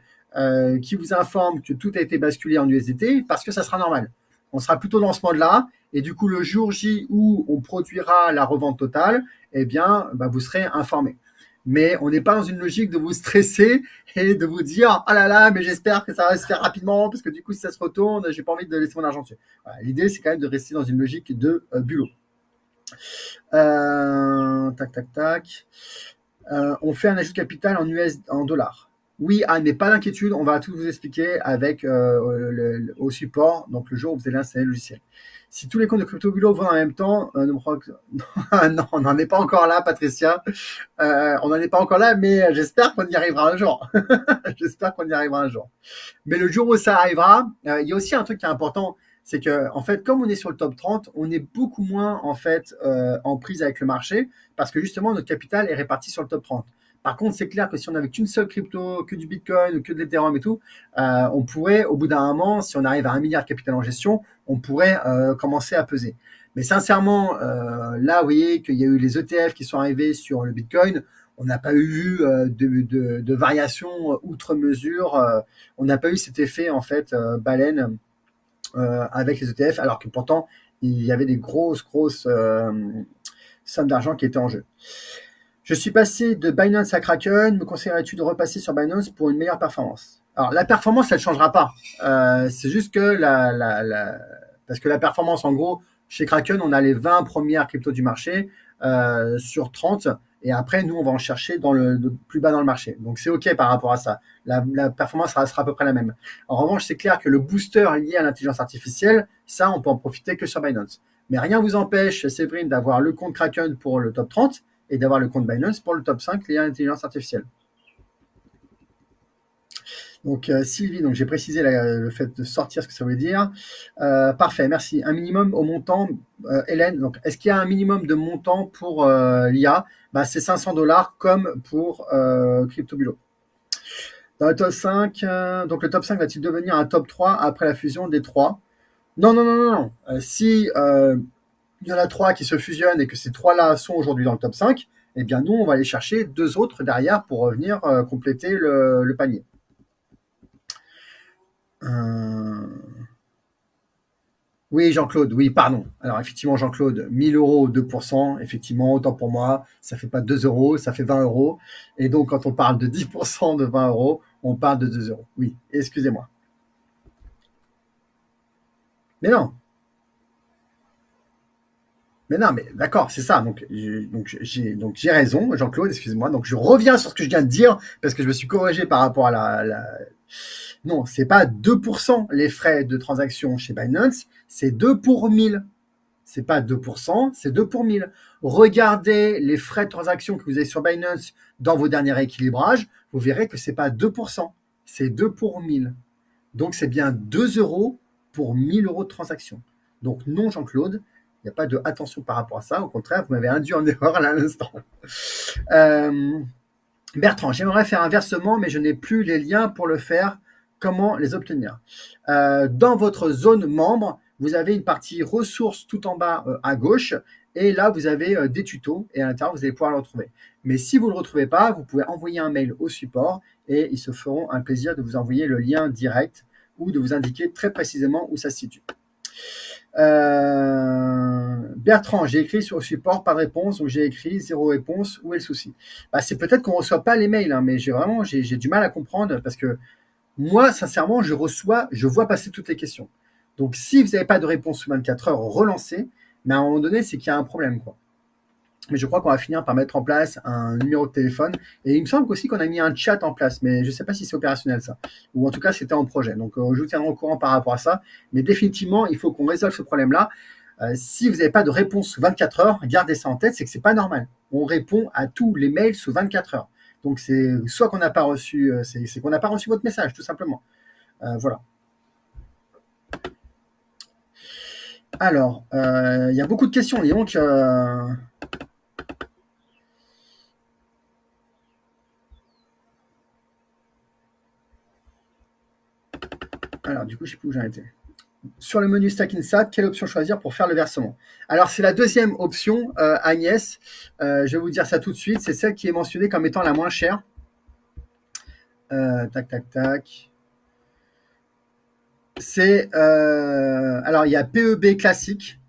qui vous informe que tout a été basculé en USDT parce que ça sera normal. On sera plutôt dans ce mode-là. Et du coup, le jour J où on produira la revente totale, eh bien, vous serez informé. Mais on n'est pas dans une logique de vous stresser et de vous dire « Ah là là, mais j'espère que ça va se faire rapidement parce que du coup, si ça se retourne, j'ai pas envie de laisser mon argent dessus. Voilà, » L'idée, c'est quand même de rester dans une logique de bulot. Tac, tac, tac. On fait un ajout de capital en US, en dollars. Oui, Anne, mais pas d'inquiétude, on va tout vous expliquer avec au support, donc le jour où vous allez installer le logiciel. Si tous les comptes de CryptoBulot vont en même temps, non, on n'en est pas encore là, Patricia. On n'en est pas encore là, mais j'espère qu'on y arrivera un jour. J'espère qu'on y arrivera un jour. Mais le jour où ça arrivera, il y a aussi un truc qui est important, c'est que en fait, comme on est sur le top 30, on est beaucoup moins en fait en prise avec le marché parce que justement notre capital est réparti sur le top 30. Par contre, c'est clair que si on n'avait qu'une seule crypto, que du Bitcoin ou que de l'Ethereum et tout, on pourrait, au bout d'un moment, si on arrive à 1 milliard de capital en gestion, on pourrait commencer à peser. Mais sincèrement, là, vous voyez qu'il y a eu les ETF qui sont arrivés sur le Bitcoin. On n'a pas eu de variation outre mesure. On n'a pas eu cet effet, en fait, baleine avec les ETF, alors que pourtant, il y avait des grosses sommes d'argent qui étaient en jeu. Je suis passé de Binance à Kraken. Me conseillerais-tu de repasser sur Binance pour une meilleure performance? Alors, la performance, elle ne changera pas. C'est juste que parce que la performance, en gros, chez Kraken, on a les 20 premières cryptos du marché sur 30. Et après, nous, on va en chercher dans le plus bas dans le marché. Donc, c'est OK par rapport à ça. La performance sera à peu près la même. En revanche, c'est clair que le booster lié à l'intelligence artificielle, ça, on peut en profiter que sur Binance. Mais rien ne vous empêche, Séverine, d'avoir le compte Kraken pour le top 30 et d'avoir le compte Binance pour le top 5 lié à l'intelligence artificielle. Donc, Sylvie, donc j'ai précisé le fait de sortir, ce que ça veut dire. Parfait, merci. Un minimum au montant, Hélène. Donc, est-ce qu'il y a un minimum de montant pour l'IA? C'est 500 $ comme pour CryptoBulot. Dans le top 5, donc le top 5 va-t-il devenir un top 3 après la fusion des 3? Non. Si il y en a 3 qui se fusionnent et que ces 3-là sont aujourd'hui dans le top 5, eh bien nous, on va aller chercher 2 autres derrière pour revenir compléter le panier. Oui, Jean-Claude, oui, pardon. Alors, effectivement, Jean-Claude, 1000 euros, 2%, effectivement, autant pour moi, ça fait pas 2 euros, ça fait 20 euros. Et donc, quand on parle de 10% de 20 euros, on parle de 2 euros. Oui, excusez-moi. Mais non, mais non, mais d'accord, c'est ça. Donc, j'ai raison, Jean-Claude, excusez-moi. Donc, je reviens sur ce que je viens de dire parce que je me suis corrigé par rapport à Non, c'est pas 2% les frais de transaction chez Binance, c'est 2 pour 1000. C'est pas 2%, c'est 2 pour 1000. Regardez les frais de transaction que vous avez sur Binance dans vos derniers rééquilibrages, vous verrez que c'est pas 2%, c'est 2 pour 1000. Donc c'est bien 2 euros pour 1000 euros de transaction. Donc non, Jean-Claude, il n'y a pas de attention par rapport à ça. Au contraire, vous m'avez induit en erreur à l'instant. Bertrand, j'aimerais faire un versement, mais je n'ai plus les liens pour le faire. Comment les obtenir? Dans votre zone membre, vous avez une partie ressources tout en bas à gauche. Et là, vous avez des tutos. Et à l'intérieur, vous allez pouvoir le retrouver. Mais si vous ne le retrouvez pas, vous pouvez envoyer un mail au support. Et ils se feront un plaisir de vous envoyer le lien direct ou de vous indiquer très précisément où ça se situe. Bertrand, j'ai écrit sur le support, pas de réponse, donc j'ai écrit 0 réponse, où est le souci? C'est peut-être qu'on ne reçoit pas les mails, hein, mais j'ai du mal à comprendre parce que moi, sincèrement, je vois passer toutes les questions. Donc, si vous n'avez pas de réponse sous 24 heures, relancez, mais à un moment donné, c'est qu'il y a un problème, quoi. Mais je crois qu'on va finir par mettre en place un numéro de téléphone. Et il me semble aussi qu'on a mis un chat en place, mais je ne sais pas si c'est opérationnel ça. Ou en tout cas, c'était en projet. Donc, je vous tiendrai au courant par rapport à ça. Mais définitivement, il faut qu'on résolve ce problème-là. Si vous n'avez pas de réponse sous 24 heures, gardez ça en tête, c'est que ce n'est pas normal. On répond à tous les mails sous 24 heures. Donc, c'est soit qu'on n'a pas reçu, c'est qu'on n'a pas reçu votre message, tout simplement. Voilà. Alors, il y a beaucoup de questions, donc... Alors, du coup, je ne sais plus où j'ai arrêté. Sur le menu Stack Inside, quelle option choisir pour faire le versement? Alors, c'est la deuxième option, Agnès. Je vais vous dire ça tout de suite. C'est celle qui est mentionnée comme étant la moins chère. Tac, tac, tac. C'est... alors, il y a PEB classique.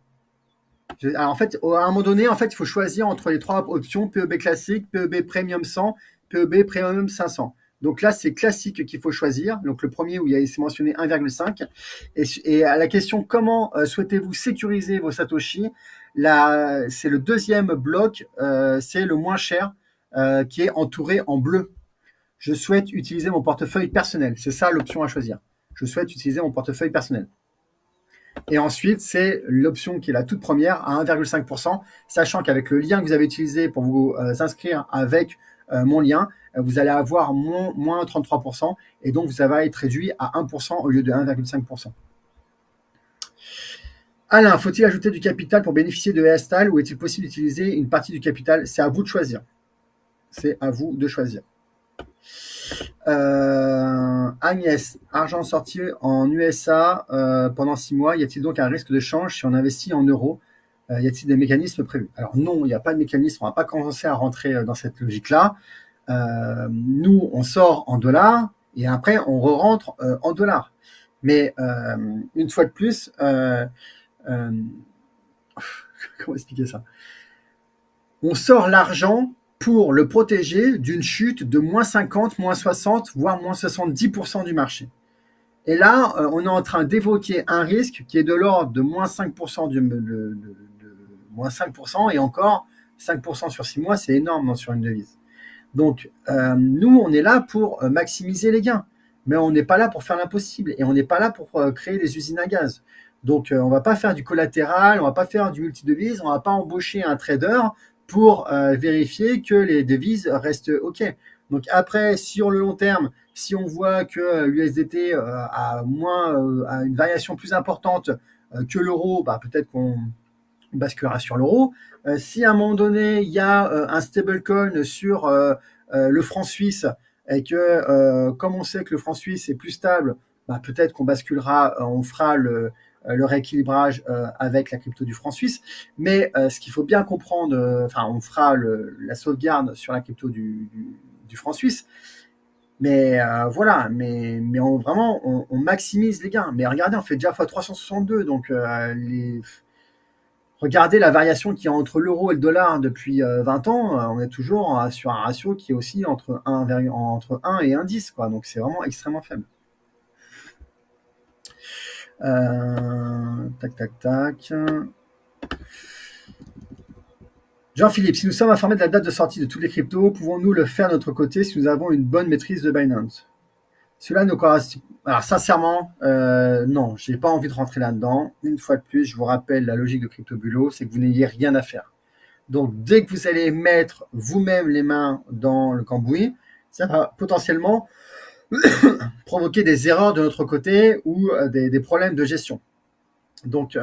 Alors, en fait, à un moment donné, en fait, il faut choisir entre les 3 options, PEB classique, PEB Premium 100, PEB Premium 500. Donc là, c'est classique qu'il faut choisir. Donc le premier où c'est mentionné 1,5. Et à la question comment souhaitez-vous sécuriser vos Satoshi, c'est le deuxième bloc, c'est le moins cher qui est entouré en bleu. Je souhaite utiliser mon portefeuille personnel. C'est ça l'option à choisir. Je souhaite utiliser mon portefeuille personnel. Et ensuite, c'est l'option qui est la toute première à 1,5%, sachant qu'avec le lien que vous avez utilisé pour vous inscrire avec mon lien, vous allez avoir moins 33%, et donc ça va être réduit à 1% au lieu de 1,5%. Alain, faut-il ajouter du capital pour bénéficier de Airstyle ou est-il possible d'utiliser une partie du capital? C'est à vous de choisir. C'est à vous de choisir. Agnès, argent sorti en USA pendant 6 mois, y a-t-il donc un risque de change si on investit en euros? Y a-t-il des mécanismes prévus? Alors non, il n'y a pas de mécanisme, on ne va pas commencer à rentrer dans cette logique-là. Nous, on sort en dollars et après, on re-rentre en dollars. Mais une fois de plus, comment expliquer ça? On sort l'argent pour le protéger d'une chute de moins 50, moins 60, voire moins 70% du marché. Et là, on est en train d'évoquer un risque qui est de l'ordre de moins 5%, moins 5%, et encore 5% sur 6 mois, c'est énorme sur une devise. Donc, nous, on est là pour maximiser les gains, mais on n'est pas là pour faire l'impossible, et on n'est pas là pour créer des usines à gaz. Donc, on ne va pas faire du collatéral, on ne va pas faire du multidevise, on ne va pas embaucher un trader pour vérifier que les devises restent OK. Donc après, sur le long terme, si on voit que l'USDT a une variation plus importante que l'euro, peut-être qu'on basculera sur l'euro. Si à un moment donné, il y a un stablecoin sur le franc suisse et que, comme on sait que le franc suisse est plus stable, peut-être qu'on basculera, on fera le rééquilibrage avec la crypto du franc suisse. Mais ce qu'il faut bien comprendre, enfin, on fera la sauvegarde sur la crypto du franc suisse. Mais voilà, mais vraiment, on maximise les gains. Mais regardez, on fait déjà fois 362, donc regardez la variation qu'il y a entre l'euro et le dollar depuis 20 ans. On est toujours sur un ratio qui est aussi entre 1 et 1,10, quoi. Donc c'est vraiment extrêmement faible. Tac, tac, tac. Jean-Philippe, si nous sommes informés de la date de sortie de toutes les cryptos, pouvons-nous le faire de notre côté si nous avons une bonne maîtrise de Binance? Cela nous correspond. Alors sincèrement, non, j'ai pas envie de rentrer là-dedans. Une fois de plus, je vous rappelle la logique de CryptoBulo, c'est que vous n'ayez rien à faire. Donc dès que vous allez mettre vous-même les mains dans le cambouis, ça va potentiellement provoquer des erreurs de notre côté ou des problèmes de gestion. Donc,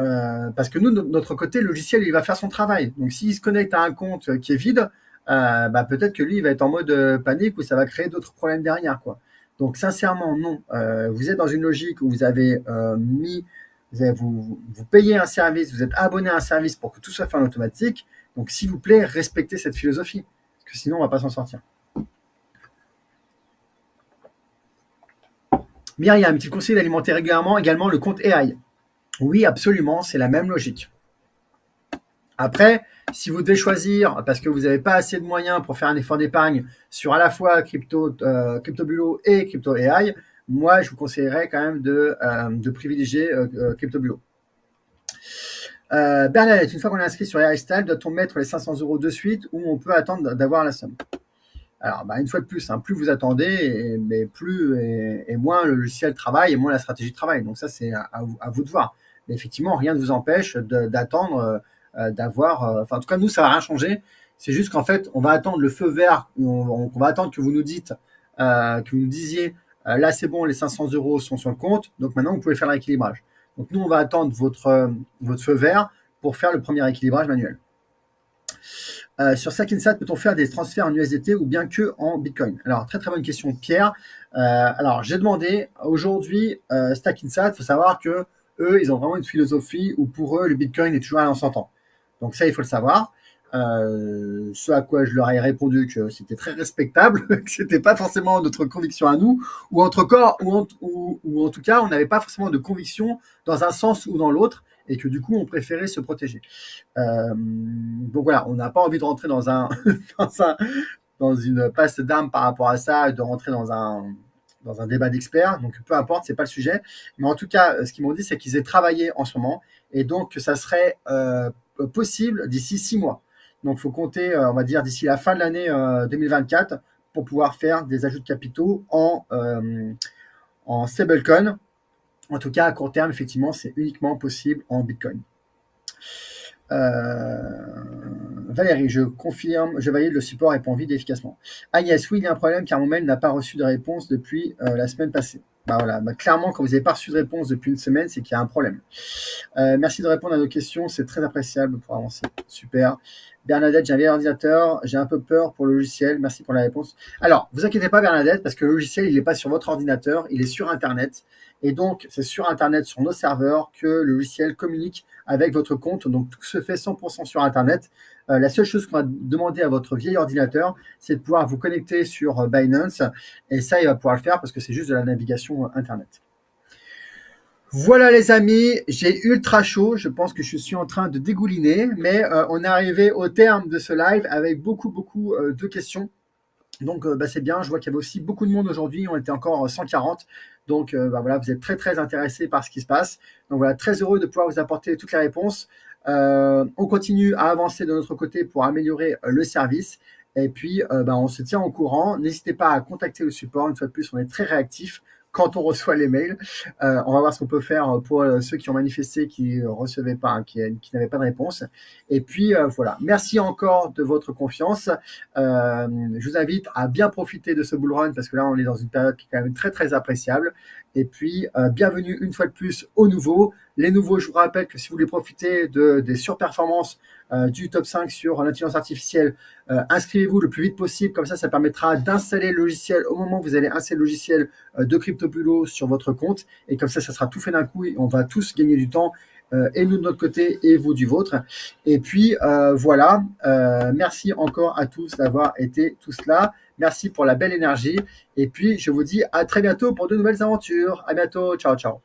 parce que nous, de notre côté, le logiciel, il va faire son travail. Donc, s'il se connecte à un compte qui est vide, peut-être que lui, il va être en mode panique ou ça va créer d'autres problèmes derrière, quoi. Donc, sincèrement, non. Vous êtes dans une logique où vous avez vous payez un service, vous êtes abonné à un service pour que tout soit fait en automatique. Donc, s'il vous plaît, respectez cette philosophie. Parce que sinon, on ne va pas s'en sortir. Myriam, tu conseilles d'alimenter régulièrement également le compte AI? Oui, absolument, c'est la même logique. Après, si vous devez choisir, parce que vous n'avez pas assez de moyens pour faire un effort d'épargne sur à la fois CryptoBulo et Crypto AI, moi, je vous conseillerais quand même de privilégier CryptoBulo. Bernadette, une fois qu'on est inscrit sur AirStyle, doit-on mettre les 500 € de suite ou on peut attendre d'avoir la somme? Alors, une fois de plus, plus vous attendez, mais plus et moins le logiciel travaille et moins la stratégie travaille. Donc ça, c'est à vous de voir. Mais effectivement, rien ne vous empêche d'attendre, d'avoir. En tout cas, nous, ça va rien changer. C'est juste qu'en fait, on va attendre le feu vert. On va attendre que vous nous dites, que vous nous disiez, là, c'est bon, les 500 € sont sur le compte. Donc maintenant, vous pouvez faire le rééquilibrage. Donc nous, on va attendre votre feu vert pour faire le premier équilibrage manuel. Sur Stackinsat, peut-on faire des transferts en USDT ou bien que en Bitcoin? Alors, très très bonne question, Pierre. Alors, j'ai demandé aujourd'hui Stackinsat, il faut savoir que eux, ils ont vraiment une philosophie où pour eux, le Bitcoin est toujours à temps. Donc ça, il faut le savoir. Ce à quoi je leur ai répondu que c'était très respectable, que c'était pas forcément notre conviction à nous, ou en tout cas, on n'avait pas forcément de conviction dans un sens ou dans l'autre, et que du coup, on préférait se protéger. Donc voilà, on n'a pas envie de rentrer dans une passe d'armes par rapport à ça, et de rentrer dans un débat d'experts. Donc peu importe, c'est pas le sujet. Mais en tout cas, ce qu'ils m'ont dit, c'est qu'ils aient travaillé en ce moment, et donc que ça serait possible d'ici 6 mois. Donc il faut compter, on va dire, d'ici la fin de l'année 2024 pour pouvoir faire des ajouts de capitaux en stablecoin. En tout cas, à court terme, effectivement, c'est uniquement possible en Bitcoin. Valérie, je confirme, je valide, le support répond vite et efficacement. Agnès, oui, il y a un problème car mon mail n'a pas reçu de réponse depuis la semaine passée. Voilà, clairement, quand vous n'avez pas reçu de réponse depuis une semaine, c'est qu'il y a un problème. Merci de répondre à nos questions, c'est très appréciable pour avancer. Super. Bernadette, j'ai un vieil ordinateur, j'ai un peu peur pour le logiciel, merci pour la réponse. Alors, vous inquiétez pas Bernadette, parce que le logiciel, il n'est pas sur votre ordinateur, il est sur Internet. Et donc, c'est sur Internet, sur nos serveurs, que le logiciel communique avec votre compte. Donc, tout se fait 100% sur Internet. La seule chose qu'on va demander à votre vieil ordinateur, c'est de pouvoir vous connecter sur Binance. Et ça, il va pouvoir le faire parce que c'est juste de la navigation Internet. Voilà les amis, j'ai ultra chaud, je pense que je suis en train de dégouliner, mais on est arrivé au terme de ce live avec beaucoup de questions. Donc c'est bien, je vois qu'il y avait aussi beaucoup de monde aujourd'hui, on était encore 140. Donc voilà, vous êtes très très intéressés par ce qui se passe. Donc voilà, très heureux de pouvoir vous apporter toutes les réponses. On continue à avancer de notre côté pour améliorer le service. Et puis on se tient au courant. N'hésitez pas à contacter le support. Une fois de plus, on est très réactif quand on reçoit les mails. On va voir ce qu'on peut faire pour ceux qui ont manifesté, qui ne recevaient pas, qui n'avaient pas de réponse. Et puis voilà, merci encore de votre confiance. Je vous invite à bien profiter de ce bull run parce que là, on est dans une période qui est quand même très très appréciable. Et puis, bienvenue une fois de plus aux nouveaux. Les nouveaux, je vous rappelle que si vous voulez profiter des surperformances du top 5 sur l'intelligence artificielle, inscrivez-vous le plus vite possible. Comme ça permettra d'installer le logiciel au moment où vous allez installer le logiciel de CryptoBulo sur votre compte. Et comme ça sera tout fait d'un coup et on va tous gagner du temps. Et nous de notre côté et vous du vôtre. Et puis voilà, merci encore à tous d'avoir été tous là. Merci pour la belle énergie. Et puis je vous dis à très bientôt pour de nouvelles aventures. À bientôt. Ciao, ciao.